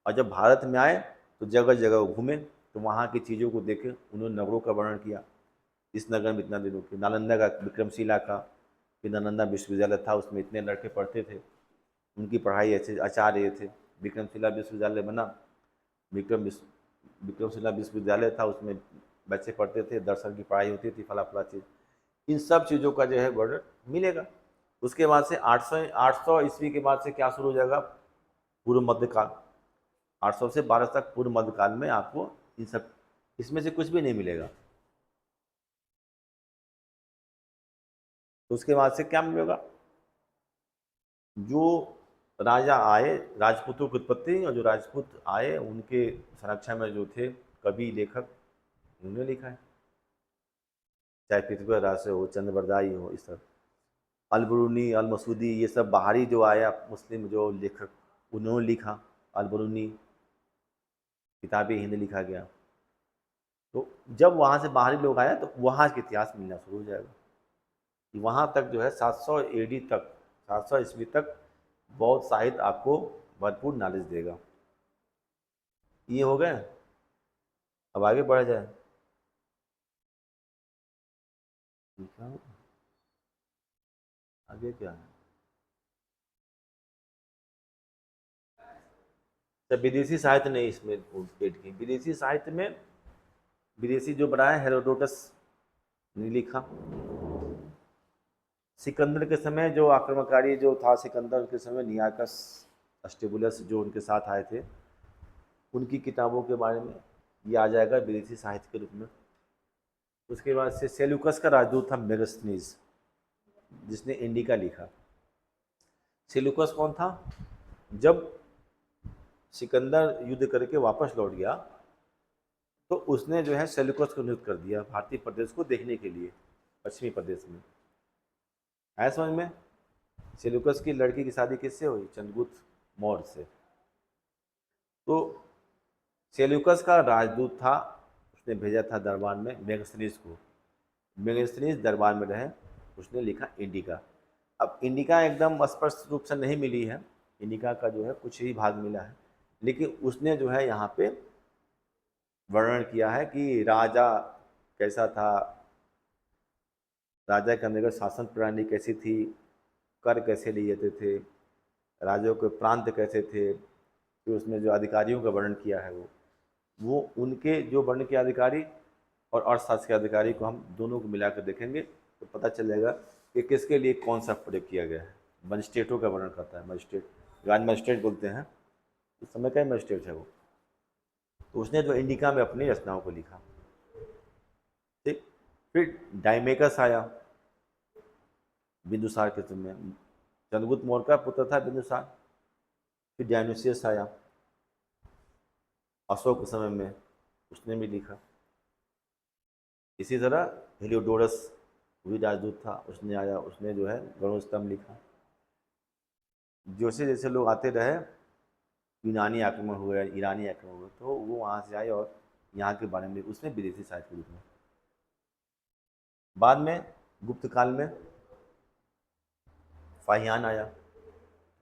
S1: और जब भारत में आए तो जगह जगह घूमे, तो वहाँ की चीज़ों को देखे, उन्होंने नगरों का वर्णन किया, इस नगर में इतना दिनों की, नालंदा का, विक्रमशिला का, फिर नालंदा विश्वविद्यालय था, उसमें इतने लड़के पढ़ते थे, उनकी पढ़ाई ऐसे आचार्य थे। विक्रमशिला विश्वविद्यालय बना, विक्रमशिला विश्वविद्यालय था, उसमें बच्चे पढ़ते थे, दर्शन की पढ़ाई होती थी, फला फला चीज़, इन सब चीज़ों का जो है वर्णन मिलेगा। उसके बाद से 800 ईस्वी के बाद से क्या शुरू हो जाएगा, पूर्व मध्यकाल। 800 से 1200 तक पूर्व मध्यकाल में आपको इन सब, इसमें से कुछ भी नहीं मिलेगा। तो उसके बाद से क्या मिलेगा, जो राजा आए, राजपूतों की उत्पत्ति, और जो राजपूत आए उनके संरक्षण में जो थे कवि लेखक, उन्होंने लिखा है, चाहे पृथ्वी राज से हो, चंद्रबरदाई हो, इस सब अलबरूनी, अल मसूदी, ये सब बाहरी जो आया मुस्लिम जो लेखक, उन्होंने लिखा। अलबरूनी किताबें हिंदी लिखा गया। तो जब वहाँ से बाहरी लोग आए तो वहाँ के इतिहास मिलना शुरू हो जाएगा, कि वहाँ तक जो है 700 AD तक, 700 ईस्वी तक बौद्ध साहित्य आपको भरपूर नॉलेज देगा। ये हो गए, अब आगे बढ़ जाए। ठीक है, आगे क्या है, तो विदेशी साहित्य नहीं इसमें पेट की, विदेशी साहित्य में विदेशी जो बनाया हेरोडोटस ने लिखा। सिकंदर के समय जो आक्रमणकारी जो था, सिकंदर के समय नियाकस अस्टेबुलस जो उनके साथ आए थे, उनकी किताबों के बारे में ये आ जाएगा विदेशी साहित्य के रूप में। उसके बाद से सेल्यूकस का राजदूत था मेगस्थनीज, जिसने इंडिका लिखा। सेल्यूकस कौन था, जब सिकंदर युद्ध करके वापस लौट गया तो उसने जो है सेल्यूकस को नियुक्त कर दिया भारतीय प्रदेश को देखने के लिए, पश्चिमी प्रदेश में। है समझ में? सेल्यूकस की लड़की की शादी किससे हुई, चंद्रगुप्त मौर्य से। तो सेल्यूकस का राजदूत था, उसने भेजा था दरबार में मेगास्थनीज को। मेगास्थनीज दरबार में रहे, उसने लिखा इंडिका। अब इंडिका एकदम स्पष्ट रूप से नहीं मिली है, इंडिका का जो है कुछ ही भाग मिला है, लेकिन उसने जो है यहाँ पे वर्णन किया है कि राजा कैसा था, राजा के अंतर्गत शासन प्रणाली कैसी थी, कर कैसे लिए जाते थे, राजाओं के प्रांत कैसे थे। फिर उसमें जो अधिकारियों का वर्णन किया है वो उनके जो वर्ण के अधिकारी और अर्थशास्त्र के अधिकारी को हम दोनों को मिलाकर देखेंगे तो पता चल जाएगा कि किसके लिए कौन सा प्रयोग किया गया है। मजिस्ट्रेटों का वर्णन करता है, मजिस्ट्रेट, राज मजिस्ट्रेट बोलते हैं, उस समय का ही मजिस्ट्रेट है वो। तो उसने जो इंडिका में अपनी रचनाओं को लिखा। ठीक, फिर डायमेकस आया बिंदुसार के समय, चंद्रगुप्त मौर्य का पुत्र था बिंदुसार। फिर डायनोसियस आया अशोक के समय में, उसने भी लिखा। इसी तरह हेलियोडोरस भी राजदूत था, उसने आया, उसने जो है गरुड़ स्तंभ लिखा। जैसे जैसे लोग आते रहे, यूनानी आक्रमण हुए, ईरानी आक्रमण हुए, तो वो वहाँ से आए और यहाँ के बारे में उसमें विदेशी साहित्य के रूप में। बाद में गुप्त काल में फाहियान आया,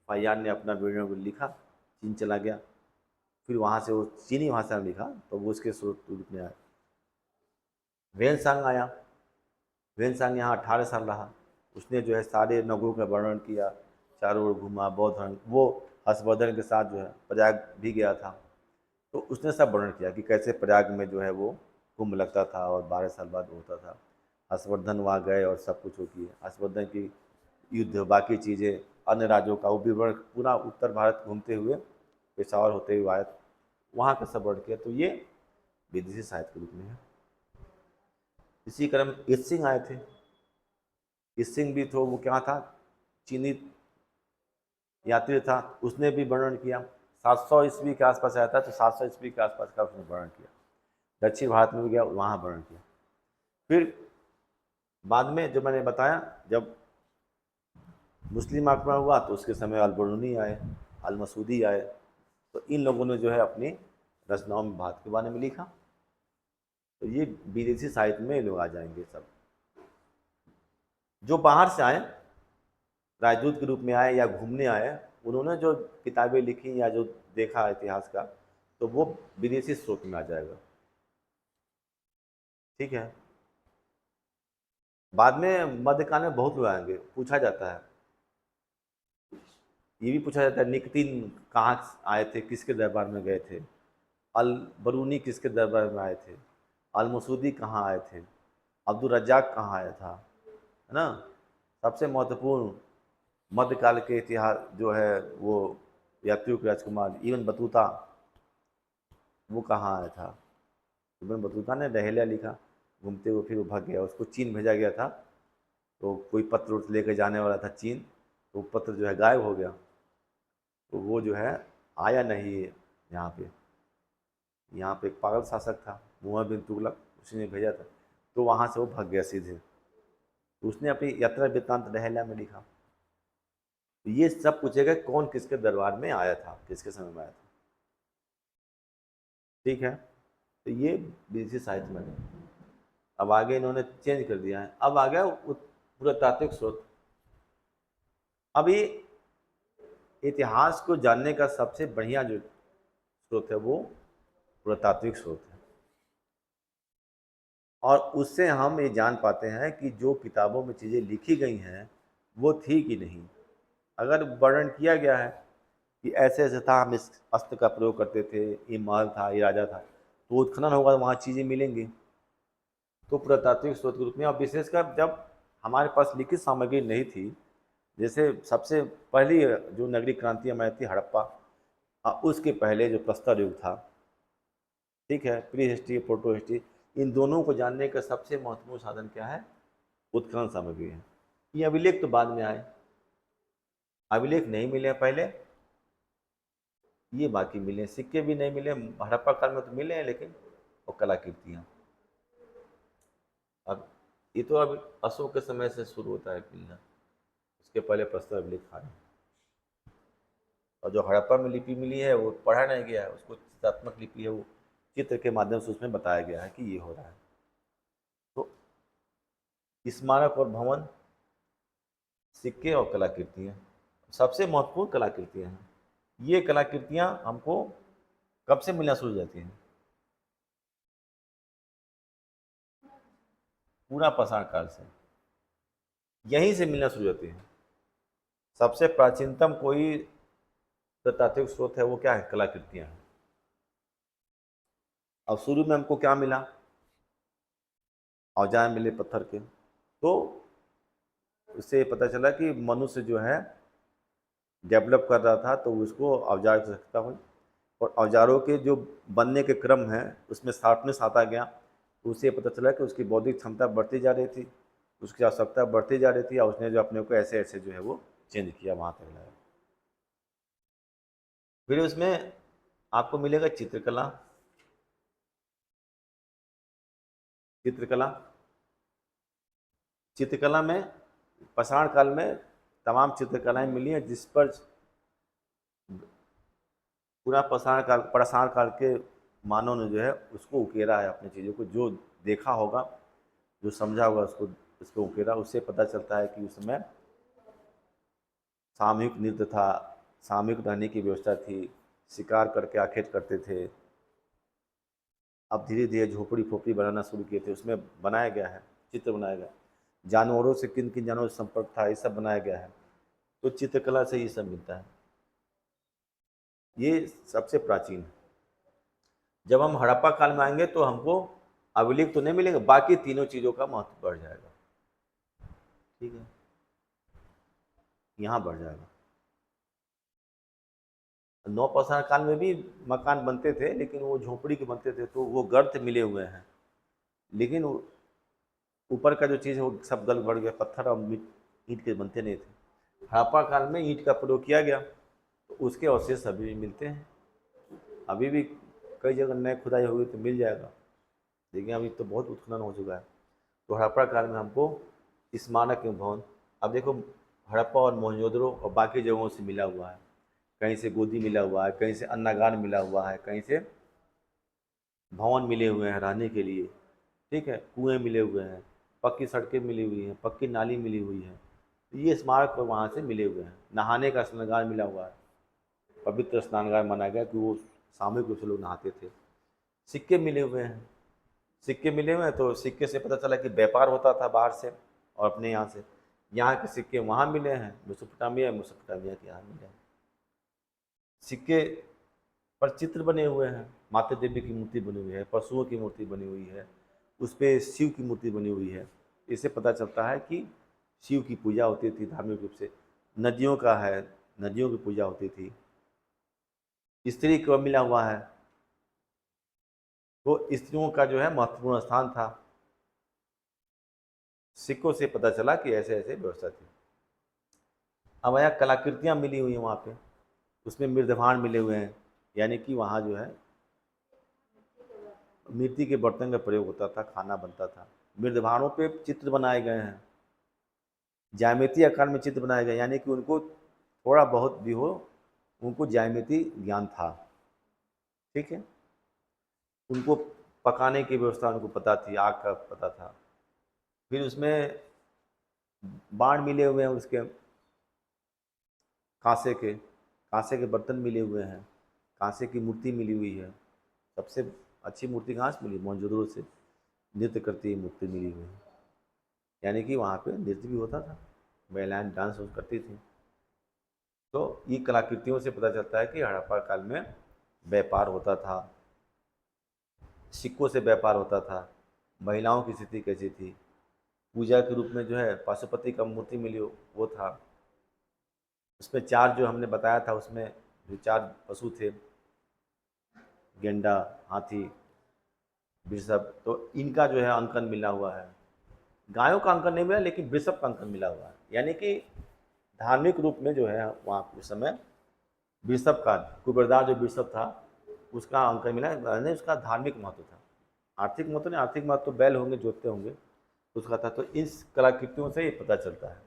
S1: फाहियान ने अपना विवरण लिखा, चीन चला गया, फिर वहाँ से वो चीनी भाषा में लिखा तो वो उसके स्रोत रूप में आया। वेनसांग आया, वेनसांग यहाँ 18 साल रहा, उसने जो है सारे नगरों का वर्णन किया, चारों ओर घूमा, बौद्ध धर्म, वो हर्षवर्धन के साथ जो है प्रयाग भी गया था, तो उसने सब वर्णन किया कि कैसे प्रयाग में जो है वो कुंभ लगता था और 12 साल बाद होता था। हर्षवर्धन वहाँ गए और सब कुछ हो किए, हर्षवर्धन की युद्ध, बाकी चीज़ें, अन्य राज्यों का वो विवरण, पूरा उत्तर भारत घूमते हुए, पेशावर होते हुए आए, वहाँ का सब वर्णन किया। तो ये विदेशी साहित्य के रूप में है। इसी क्रम ईत्सिंग आए थे, ईत्सिंग भी तो वो क्या था, चीनी यात्री था, उसने भी वर्णन किया। 700 ईस्वी के आसपास आया था, तो 700 ईस्वी के आसपास का उसने वर्णन किया। दक्षिण भारत में भी गया, वहाँ वर्णन किया। फिर बाद में जो मैंने बताया, जब मुस्लिम आक्रमण हुआ तो उसके समय अल-बरूनी आए, अल-मसूदी आए, तो इन लोगों ने जो है अपनी रचनाओं में भारत के बारे में लिखा। तो ये विदेशी साहित्य में लोग आ जाएंगे सब। जो बाहर से आए, राजदूत के रूप में आए या घूमने आए, उन्होंने जो किताबें लिखी या जो देखा इतिहास का, तो वो विदेशी स्रोत में आ जाएगा। ठीक है। बाद में मध्यकाल में बहुत लोग आएंगे, पूछा जाता है, ये भी पूछा जाता है निकतीन कहाँ आए थे, किसके दरबार में गए थे, अल बरूनी किसके दरबार में आए थे, अल मसूदी कहाँ आए थे, अब्दुल रज्जाक कहाँ आया था, है ना। सबसे महत्वपूर्ण मध्यकाल के इतिहास जो है वो यात्रियों के राजकुमार इब्न बतूता, वो कहाँ आया था। इब्न बतूता ने डहेलिया लिखा, घूमते हुए फिर वो भाग गया, उसको चीन भेजा गया था, तो कोई पत्र लेकर जाने वाला था चीन, तो वो पत्र जो है गायब हो गया, तो वो जो है आया नहीं यहाँ पे। यहाँ पे एक पागल शासक था मुहम्मद बिन तुगलक, उसी ने भेजा था, तो वहाँ से वो भाग गया सीधे। तो उसने अपनी यात्रा वृत्तांत डहेलिया में लिखा। तो ये सब पूछेगा कौन किसके दरबार में आया था, किसके समय में आया था। ठीक है, तो ये विदेशी साहित्य में है। अब आगे इन्होंने चेंज कर दिया है, अब आ गया पुरातात्विक स्रोत। अभी इतिहास को जानने का सबसे बढ़िया जो स्रोत है वो पुरातात्विक स्रोत है, और उससे हम ये जान पाते हैं कि जो किताबों में चीज़ें लिखी गई हैं वो थी कि नहीं। अगर वर्णन किया गया है कि ऐसे ऐसे था, हम इस अस्त्र का प्रयोग करते थे, ये महल था, ये राजा था, तो उत्खनन होगा तो वहाँ चीज़ें मिलेंगी, तो पुरातात्विक स्रोत के रूप में। और विशेषकर जब हमारे पास लिखित सामग्री नहीं थी, जैसे सबसे पहली जो नगरीय क्रांति हमारी थी हड़प्पा, उसके पहले जो प्रस्तर युग था, ठीक है, प्री हिस्ट्री, प्रोटो हिस्ट्री, इन दोनों को जानने का सबसे महत्वपूर्ण साधन क्या है, उत्खनन सामग्री है। ये अभिलेख तो बाद में आए, अभिलेख नहीं मिले पहले, ये बाकी मिले, सिक्के भी नहीं मिले, हड़प्पा काल में तो मिले हैं लेकिन वो कलाकृतियाँ। अब ये तो अब अशोक के समय से शुरू होता है मिलना, उसके पहले प्रस्तर अभिलेख आए। और जो हड़प्पा में लिपि मिली है वो पढ़ा नहीं गया है, उसको चित्रात्मक लिपि है, वो चित्र के माध्यम से उसमें बताया गया है कि ये हो रहा है। तो स्मारक और भवन, सिक्के और कलाकृतियाँ सबसे महत्वपूर्ण कलाकृतियाँ हैं। ये कलाकृतियाँ हमको कब से मिलना शुरू हो जाती हैं? पूरा पाषाण काल से यहीं से मिलना शुरू हो जाती है। सबसे प्राचीनतम कोई तात्विक स्रोत है वो क्या है? कलाकृतियाँ हैं। अब शुरू में हमको क्या मिला? औजार मिले पत्थर के। तो उससे पता चला कि मनुष्य जो है डेवलप कर रहा था, तो उसको औजार की आवश्यकता हुई, और औजारों के जो बनने के क्रम है उसमें शार्पनेस आता गया। तो उससे पता चला कि उसकी बौद्धिक क्षमता बढ़ती जा रही थी, उसकी आवश्यकता बढ़ती जा रही थी, और उसने जो अपने को ऐसे ऐसे जो है वो चेंज किया, वहाँ तक लाया। फिर उसमें आपको मिलेगा चित्रकला। चित्रकला चित्रकला में पाषाण काल में तमाम चित्रकलाएं मिली हैं, जिस पर पूरा पाषाण काल के मानव ने जो है उसको उकेरा है, अपनी चीज़ों को जो देखा होगा, जो समझा होगा, उसको उकेरा। उससे पता चलता है कि उस समय सामूहिक नृत्य था, सामूहिक रहने की व्यवस्था थी, शिकार करके आखेट करते थे। अब धीरे धीरे झोपड़ी फोपड़ी बनाना शुरू किए थे, उसमें बनाया गया है, चित्र बनाया गया। जानवरों से किन किन जानवरों से संपर्क था, ये सब बनाया गया है। तो चित्रकला से ये सब मिलता है, ये सबसे प्राचीन है। जब हम हड़प्पा काल में आएंगे तो हमको अभिलेख तो नहीं मिलेगा, बाकी तीनों चीज़ों का महत्व बढ़ जाएगा। ठीक है, यहाँ बढ़ जाएगा। नौपाषाण काल में भी मकान बनते थे, लेकिन वो झोपड़ी के बनते थे, तो वो गर्त मिले हुए हैं, लेकिन ऊपर का जो चीज़ है वो सब गल बढ़ गया, पत्थर और ईंट के बनते नहीं थे। हड़प्पा काल में ईंट का प्रयोग किया गया, तो उसके अवशेष अभी भी मिलते हैं। अभी भी कई जगह नए खुदाई होगी तो मिल जाएगा, लेकिन अभी तो बहुत उत्खनन हो चुका है। तो हड़प्पा काल में हमको स्मारक एवं भवन, अब देखो हड़प्पा और मोहनजोदड़ो और बाकी जगहों से मिला हुआ है। कहीं से गोदी मिला हुआ है, कहीं से अन्नागार मिला हुआ है, कहीं से भवन मिले हुए हैं रहने के लिए। ठीक है, कुएं मिले हुए हैं, पक्की सड़कें मिली हुई हैं, पक्की नाली मिली हुई है। तो ये स्मारक वहाँ से मिले हुए हैं। नहाने का स्नानगार मिला हुआ है, पवित्र स्नानगार माना गया कि वो सामूहिक रूप से लोग नहाते थे। सिक्के मिले हुए हैं, सिक्के मिले हुए हैं, तो सिक्के से पता चला कि व्यापार होता था बाहर से और अपने यहाँ से। यहाँ के सिक्के वहाँ मिले हैं, मेसोपोटामिया के यहाँ मिले हैं। सिक्के पर चित्र बने हुए हैं, माता देवी की मूर्ति बनी हुई है, पशुओं की मूर्ति बनी हुई है, उस पर शिव की मूर्ति बनी हुई है। इससे पता चलता है कि शिव की पूजा होती थी धार्मिक रूप से। नदियों का है, नदियों की पूजा होती थी। स्त्री को मिला हुआ है, तो स्त्रियों का जो है महत्वपूर्ण स्थान था। सिक्कों से पता चला कि ऐसे ऐसे व्यवस्था थी। अब यहाँ कलाकृतियाँ मिली हुई हैं वहाँ पे, उसमें मृदभांड मिले हुए हैं, यानी कि वहाँ जो है मिट्टी के बर्तन का प्रयोग होता था, खाना बनता था। मृदभांडों पे चित्र बनाए गए हैं, ज्यामिति आकार में चित्र बनाए गए, यानी कि उनको थोड़ा बहुत भी हो, उनको ज्यामिति ज्ञान था। ठीक है, उनको पकाने की व्यवस्था उनको पता थी, आग का पता था। फिर उसमें बाण मिले हुए हैं, उसके कांसे के बर्तन मिले हुए हैं, कांसे की मूर्ति मिली हुई है। सबसे अच्छी मूर्ति कहाँ से मिली? मोहनजोदड़ो से नृत्य करती हुई मूर्ति मिली हुई है, यानी कि वहाँ पे नृत्य भी होता था, महिलाएं डांस करती थी। तो ये कलाकृतियों से पता चलता है कि हड़प्पा काल में व्यापार होता था, सिक्कों से व्यापार होता था। महिलाओं की स्थिति कैसी थी? पूजा के रूप में जो है पशुपति का मूर्ति मिली वो था। उसमें चार जो हमने बताया था, उसमें जो चार पशु थे, गेंडा, हाथी, वृषभ, तो इनका जो है अंकन मिला हुआ है। गायों का अंकन नहीं मिला, लेकिन वृषभ का अंकन मिला हुआ है, यानी कि धार्मिक रूप में जो है वहाँ उस समय वृषभ का, कुबेरदार जो वृषभ था उसका अंकन मिला, यानी उसका धार्मिक महत्व था। आर्थिक महत्व नहीं, आर्थिक महत्व तो बैल होंगे, जोतते होंगे, उसका था। तो इस कलाकृतियों से ये पता चलता है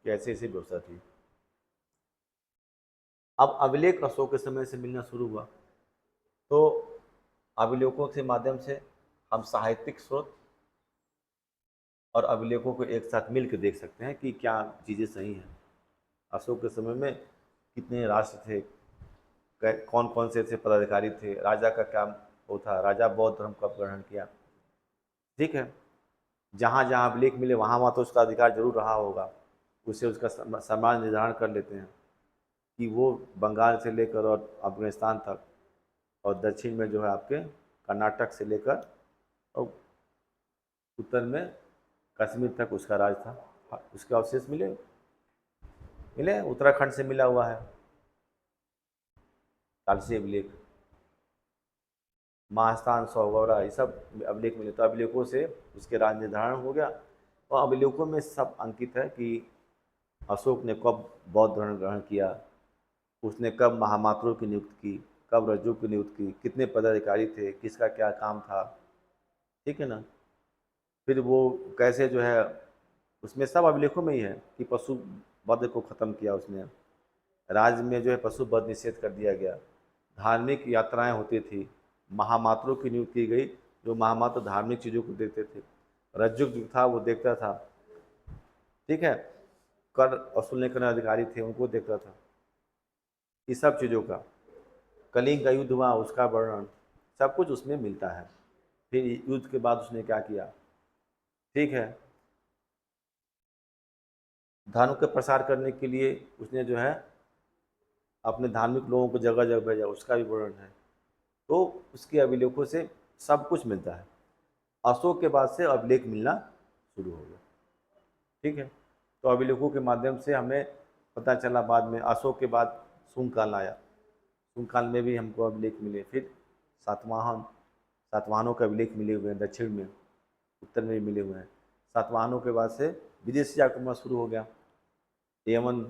S1: कि ऐसी ऐसी व्यवस्था थी। अब अभिलेख अशोक के समय से मिलना शुरू हुआ, तो अभिलेखों के माध्यम से हम साहित्यिक स्रोत और अभिलेखों को एक साथ मिलकर देख सकते हैं कि क्या चीज़ें सही हैं। अशोक के समय में कितने राष्ट्र थे, कौन कौन से ऐसे पदाधिकारी थे, राजा का क्या वो था, राजा बौद्ध धर्म कब ग्रहण किया। ठीक है, जहाँ जहाँ अभिलेख मिले वहाँ वहाँ तो उसका अधिकार जरूर रहा होगा, उससे उसका सम्मान निर्धारण कर लेते हैं कि वो बंगाल से लेकर और अफगानिस्तान तक और दक्षिण में जो है आपके कर्नाटक से लेकर और उत्तर में कश्मीर तक उसका राज था। उसके अवशेष मिले मिले उत्तराखंड से मिला हुआ है कालसी अभिलेख, महास्थान, सौगौरा, ये सब अभिलेख मिले। तो अभिलेखों से उसके राज निर्धारण हो गया और अभिलेखों में सब अंकित है कि अशोक ने कब बौद्ध धर्म ग्रहण किया, उसने कब महामात्रों की नियुक्ति की, कब रज्जु की नियुक्ति की, कितने पदाधिकारी थे, किसका क्या काम था। ठीक है ना। फिर वो कैसे जो है उसमें सब अभिलेखों में ही है कि पशु वध को ख़त्म किया उसने, राज्य में जो है पशु वध निषेध कर दिया गया, धार्मिक यात्राएं होती थी, महामात्रों की नियुक्ति की गई जो महामात्र धार्मिक चीज़ों को देखते थे, रज्जुक जो था वो देखता था। ठीक है, कर वसूलने करने अधिकारी थे उनको देखता था। इस सब चीज़ों का, कलिंग का युद्ध हुआ उसका वर्णन सब कुछ उसमें मिलता है। फिर युद्ध के बाद उसने क्या किया। ठीक है, धर्म के प्रसार करने के लिए उसने जो है अपने धार्मिक लोगों को जगह जगह भेजा, उसका भी वर्णन है। तो उसके अभिलेखों से सब कुछ मिलता है। अशोक के बाद से अभिलेख मिलना शुरू हो गया। ठीक है, तो अभिलेखों के माध्यम से हमें पता चला। बाद में अशोक के बाद शुंग काल आया, शुंग काल में भी हमको अभिलेख मिले। फिर सातवाहनों के अभिलेख मिले हुए हैं दक्षिण में, उत्तर में भी मिले हुए हैं। सातवाहनों के बाद से विदेशी आक्रमण शुरू हो गया, यमन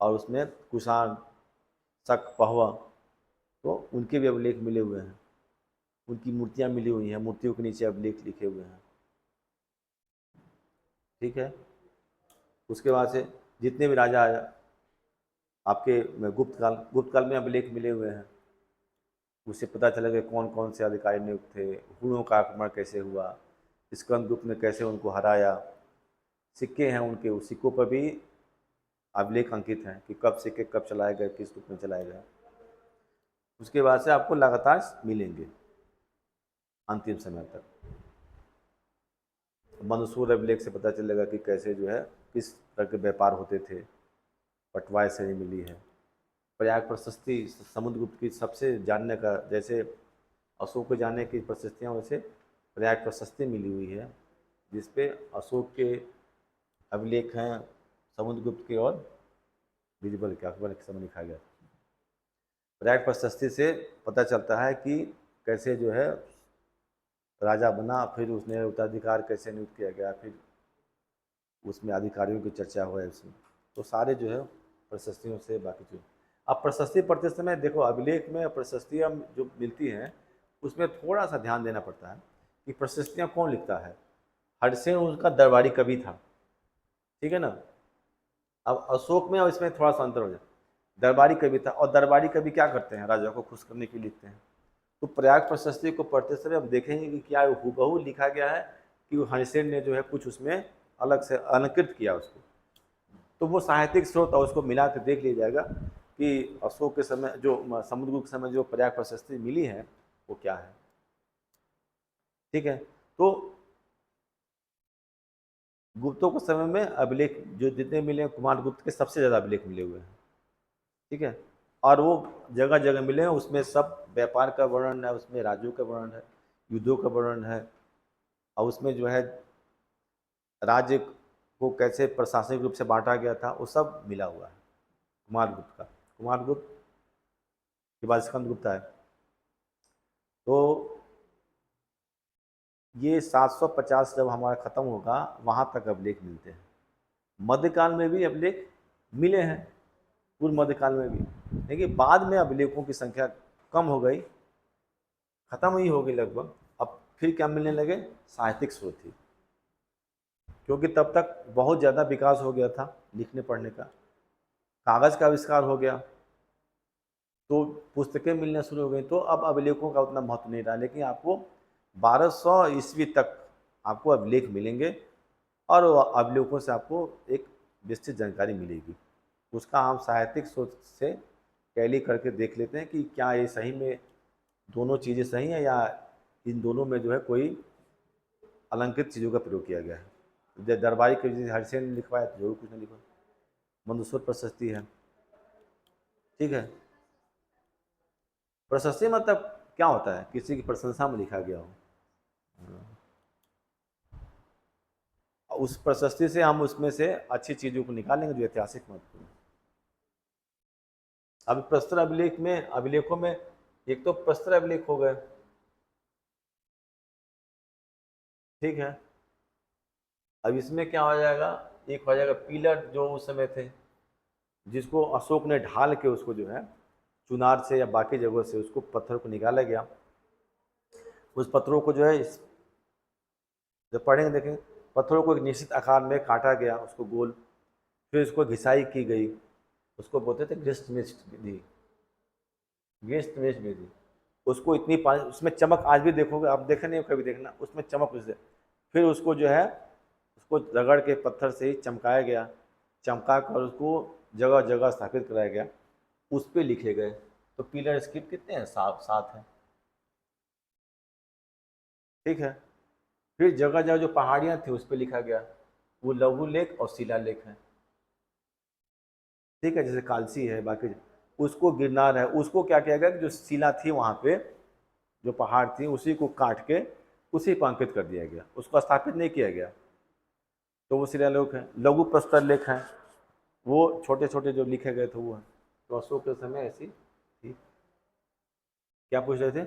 S1: और उसमें कुषाण, शक, पहवा, तो उनके भी अभिलेख मिले हुए हैं, उनकी मूर्तियाँ मिली हुई हैं, मूर्तियों के नीचे अभिलेख लिखे हुए हैं। ठीक है, उसके बाद से जितने भी राजा आया आपके गुप्त काल में अभिलेख मिले हुए हैं। उससे पता चला कि कौन कौन से अधिकारी नियुक्त थे, हुणों का आक्रमण कैसे हुआ, स्कंदगुप्त ने कैसे उनको हराया। सिक्के हैं उनके, उस सिक्कों पर भी अभिलेख अंकित हैं कि कब सिक्के कब चलाए गए, किस रूप में चलाए गए। उसके बाद से आपको लगातार मिलेंगे अंतिम समय तक। मंदसौर अभिलेख से पता चलेगा कि कैसे जो है किस तरह के व्यापार होते थे, पटवाई से मिली है। प्रयाग प्रशस्ति समुद्रगुप्त की सबसे जानने का, जैसे अशोक को जानने की प्रशस्तियाँ, वैसे प्रयाग प्रशस्ति मिली हुई है जिसपे अशोक के अभिलेख हैं, समुद्रगुप्त के और बीरबल के, अकबर के समय लिखा गया। प्रयाग प्रशस्ति से पता चलता है कि कैसे जो है राजा बना, फिर उसने उत्तराधिकार कैसे नियुक्त किया गया, फिर उसमें अधिकारियों की चर्चा हुआ है उसमें। तो सारे जो है प्रशस्तियों से बाकी चीज़। अब प्रशस्ति पढ़ते समय देखो अभिलेख में प्रशस्तियाँ जो मिलती हैं उसमें थोड़ा सा ध्यान देना पड़ता है कि प्रशस्तियाँ कौन लिखता है। हरसेन उनका दरबारी कवि था, ठीक है ना। अब अशोक में और इसमें थोड़ा सा अंतर हो जाए। दरबारी कवि था और दरबारी कवि क्या करते हैं, राजा को खुश करने के लिए लिखते हैं। तो प्रयाग प्रशस्ति को पढ़ते समय हम देखेंगे कि क्या हूबहू लिखा गया है कि हरसेन ने जो है कुछ उसमें अलग से अलंकृत किया उसको। तो वो साहित्यिक स्रोत और उसको मिला के देख लिया जाएगा कि अशोक के समय जो समुद्रगुप्त के समय जो प्रयाग प्रशस्ति मिली है वो क्या है। ठीक है, तो गुप्तों के समय में अभिलेख जो जितने मिले हैं कुमार गुप्त के सबसे ज़्यादा अभिलेख मिले हुए हैं। ठीक है, और वो जगह जगह मिले हैं, उसमें सब व्यापार का वर्णन है, उसमें राज्यों का वर्णन है, युद्धों का वर्णन है, और उसमें जो है राज्य को कैसे प्रशासनिक रूप से बांटा गया था वो सब मिला हुआ है कुमार गुप्त का। कुमार गुप्त के बाद स्कंदगुप्त है। तो ये 750 जब हमारा ख़त्म होगा वहाँ तक अभिलेख मिलते हैं। मध्यकाल में भी अभिलेख मिले हैं, पूर्व मध्यकाल में भी, लेकिन बाद में अभिलेखों की संख्या कम हो गई, ख़त्म ही हो गई लगभग। अब फिर क्या मिलने लगे, साहित्यिक स्रोत ही, क्योंकि तब तक बहुत ज़्यादा विकास हो गया था लिखने पढ़ने का, कागज़ का आविष्कार हो गया। तो पुस्तकें मिलना शुरू हो गई, तो अब अभिलेखों का उतना महत्व नहीं रहा, लेकिन आपको 1200 ईस्वी तक आपको अभिलेख मिलेंगे और वो अभिलेखों से आपको एक विस्तृत जानकारी मिलेगी। उसका हम साहित्यिक सोच से टैली करके देख लेते हैं कि क्या ये सही में दोनों चीज़ें सही हैं या इन दोनों में जो है कोई अलंकृत चीज़ों का प्रयोग किया गया है। दरबारी के जैसे हरिसेन ने लिखवाया तो जरूर कुछ नहीं लिखा, मंदसौर प्रशस्ति है, ठीक है। प्रशस्ति मतलब क्या होता है, किसी की प्रशंसा में लिखा गया हो। उस प्रशस्ति से हम उसमें से अच्छी चीजों को निकालेंगे जो ऐतिहासिक महत्व है। अब प्रस्तर अभिलेख में, अभिलेखों में एक तो प्रस्तर अभिलेख हो गए, ठीक है। अब इसमें क्या हो जाएगा, एक हो जाएगा पिलर जो उस समय थे, जिसको अशोक ने ढाल के उसको जो है चुनार से या बाकी जगहों से उसको पत्थर को निकाला गया। उस पत्थरों को जो है जब पढ़ेंगे देखें, पत्थरों को एक निश्चित आकार में काटा गया, उसको गोल, फिर उसको घिसाई की गई, उसको बोलते थे ग्रिस्ट विधि, ग्रिस्ट विधि। उसको इतनी पानी, उसमें चमक आज भी देखोगे आप, देखे नहीं कभी देखना, उसमें चमक उससे, फिर उसको जो है उसको रगड़ के पत्थर से ही चमकाया गया, चमका कर उसको जगह जगह स्थापित कराया गया, उस पर लिखे गए। तो पिलर स्क्रिप्ट कितने हैं, 7 हैं, ठीक है। फिर जगह जगह जो पहाड़ियाँ थी उस पर लिखा गया, वो लघु लेख और शिला लेख है, ठीक है। जैसे कालसी है, बाकी उसको गिरनार है, उसको क्या किया गया कि जो शिला थी वहाँ पे, जो पहाड़ थी उसी को काट के उसी पर अंकित कर दिया गया, उसको स्थापित नहीं किया गया, तो वो शिलालेख है। लघु प्रस्तर लेख हैं, वो छोटे छोटे जो लिखे गए थे वो है। तो अशोक के समय ऐसी थी। क्या पूछ रहे थे?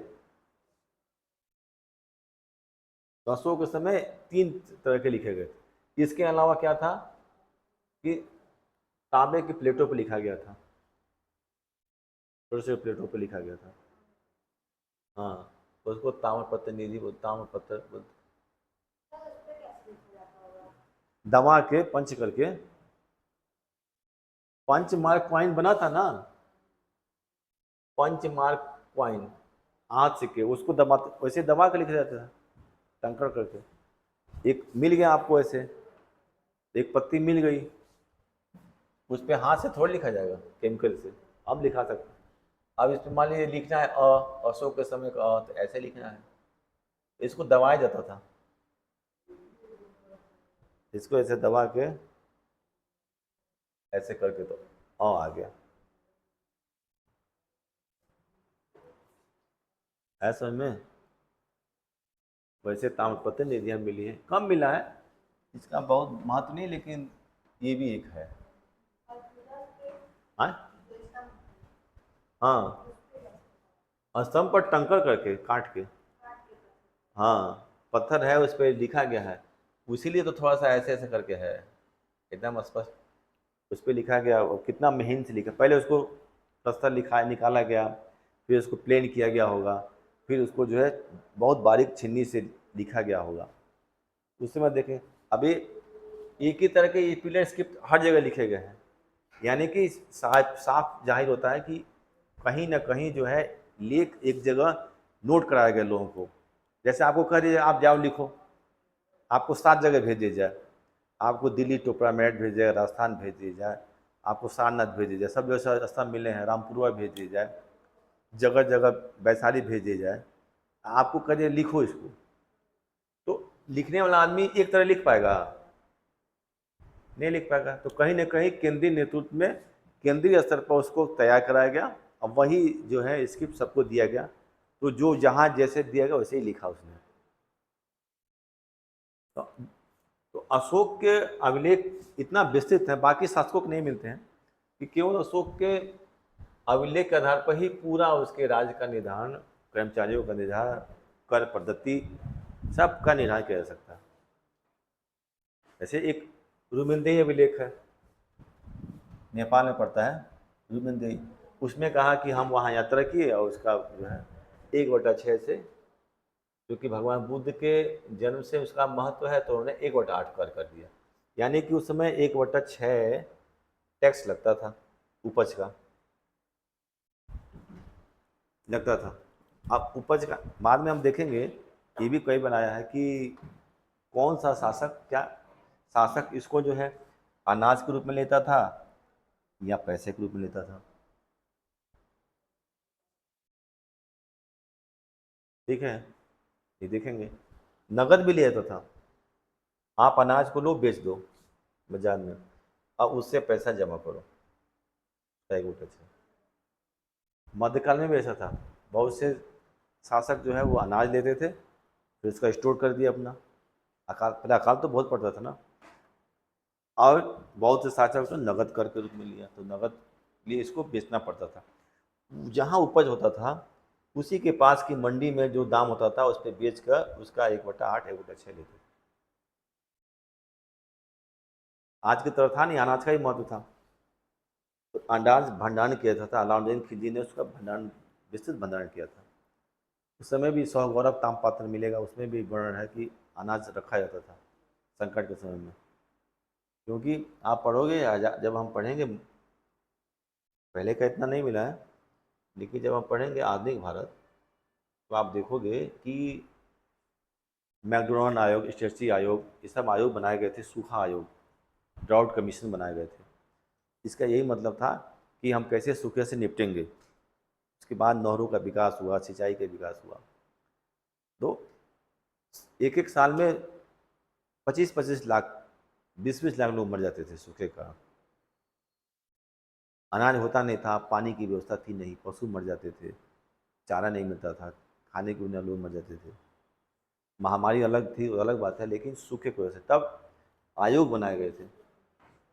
S1: तो अशोक के समय 3 तरह के लिखे गए थे। इसके अलावा क्या था कि तांबे की प्लेटों पर लिखा गया था, छोटे छोटे प्लेटों पर लिखा गया था, हाँ। तो उसको ताम्रपत्र निधि बोलते, ताम्रपत्र बोलते, दवा के पंच करके, पंच मार्क कॉइन बना था ना, पंच मार्क कॉइन, हाथ सिक्के, उसको दबा, वैसे दबा के लिखा जाता था, टंकर करके। एक मिल गया आपको ऐसे, एक पत्ती मिल गई, उस पर हाथ से थोड़ा लिखा जाएगा, केमिकल से अब लिखा सकते हैं। अब इस पर मान लीजिए लिखना है अशोक के समय का तो ऐसे लिखना है, इसको दबाया जाता था, इसको ऐसे दबा के ऐसे करके तो आ गया, है समझ में। वैसे ताम्रपत्र निधियाँ मिली हैं, कम मिला है, इसका बहुत महत्व नहीं, लेकिन ये भी एक है। हाँ, हाँ, स्तंभ पर टंकर करके काट के, हाँ, पत्थर है उस पर लिखा गया है, इसीलिए तो थोड़ा सा ऐसे ऐसे करके है, एकदम स्पष्ट उस पर लिखा गया। और कितना महीन से लिखा, पहले उसको प्रस्तर लिखा निकाला गया, फिर उसको प्लेन किया गया होगा, फिर उसको जो है बहुत बारीक छिन्नी से लिखा गया होगा। उस समय देखें, अभी एक ही तरह के पिलर स्क्रिप्ट हर जगह लिखे गए हैं, यानी कि साफ साफ जाहिर होता है कि कहीं ना कहीं जो है लेख एक जगह नोट कराया गया लोगों को। जैसे आपको कह दिया आप जाओ लिखो, आपको 7 जगह भेज दिया जाए, आपको दिल्ली टोपरा मेरठ भेज दिया जाए, राजस्थान भेज दिया जाए, आपको सारनाथ भेज दिया जाए, सब जगह स्थान मिले हैं, रामपुरवा भेज दिया जाए, जगह जगह वैशाली भेज दिया जाए, आपको कह दिया लिखो इसको, तो लिखने वाला आदमी एक तरह लिख पाएगा? नहीं लिख पाएगा। तो कहीं ना कहीं केंद्रीय नेतृत्व में केंद्रीय स्तर पर उसको तैयार कराया गया, और वही जो है स्क्रिप्ट सबको दिया गया, तो जो जहाँ जैसे दिया गया वैसे ही लिखा उसने। तो, तो अशोक के अभिलेख इतना विस्तृत है, बाकी शासकों को नहीं मिलते हैं, कि केवल अशोक के अभिलेख के आधार पर ही पूरा उसके राज्य का निर्धारण, कर्मचारियों का निर्धारण, कर पद्धति, सबका निर्धारण किया जा सकता है। जैसे एक रुमिनदेही अभिलेख है, नेपाल में पड़ता है रुमिनदेही, उसमें कहा कि हम वहाँ यात्रा किए और उसका जो है 1/6 से, क्योंकि भगवान बुद्ध के जन्म से उसका महत्व है, तो उन्होंने 1/8 कर दिया, यानी कि उस समय 1/6 टैक्स लगता था उपज का। लगता था। अब उपज का बाद में हम देखेंगे, ये भी कोई बनाया है कि कौन सा शासक, क्या शासक इसको जो है अनाज के रूप में लेता था या पैसे के रूप में लेता था। ठीक है, ये देखेंगे। नगद भी लेता था, आप अनाज को लो बेच दो बाजार में, अब उससे पैसा जमा करो, एक रुपये से। मध्यकाल में भी ऐसा था, बहुत से शासक जो है वो अनाज लेते थे, फिर उसका स्टोर कर दिया अपना। अकाल, पहले अकाल तो बहुत पड़ता था ना, और बहुत से शासक उसने नगद कर के रूप में लिया, तो नगद लिए इसको बेचना पड़ता था। जहाँ उपज होता था उसी के पास की मंडी में जो दाम होता था उस पर बेच कर उसका 1/8 1/6 लेते थे। आज की तरह था नहीं, अनाज का ही महत्व था, तो अनाज भंडारण किया जाता था। अलाउद्दीन खिलजी ने उसका भंडारण, विस्तृत भंडारण किया था। उस समय भी सौ गौरव ताम्रपात्र मिलेगा, उसमें भी वर्णन है कि अनाज रखा जाता था संकट के समय में। क्योंकि आप पढ़ोगे, जब हम पढ़ेंगे, पहले का इतना नहीं मिला है, लेकिन जब हम पढ़ेंगे आधुनिक भारत, तो आप देखोगे कि मैकडोनाल्ड आयोग, स्टेसी आयोग, ये सब आयोग बनाए गए थे, सूखा आयोग, ड्राउट कमीशन बनाए गए थे। इसका यही मतलब था कि हम कैसे सूखे से निपटेंगे। उसके बाद नहरों का विकास हुआ, सिंचाई का विकास हुआ। तो एक एक साल में 25-25 लाख, 20-20 लाख लोग मर जाते थे सूखे का। अनाज होता नहीं था, पानी की व्यवस्था थी नहीं, पशु मर जाते थे, चारा नहीं मिलता था, खाने के बिना लोग मर जाते थे। महामारी अलग थी, वो अलग बात है, लेकिन सूखे की वजह से तब आयोग बनाए गए थे।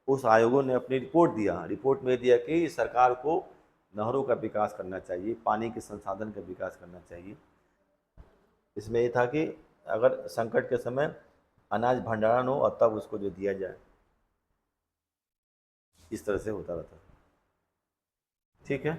S1: उस आयोगों ने अपनी रिपोर्ट दिया, रिपोर्ट में दिया कि सरकार को नहरों का विकास करना चाहिए, पानी के संसाधन का विकास करना चाहिए। इसमें ये था कि अगर संकट के समय अनाज भंडारण हो और तब उसको जो दिया जाए, इस तरह से होता रहता। ठीक है।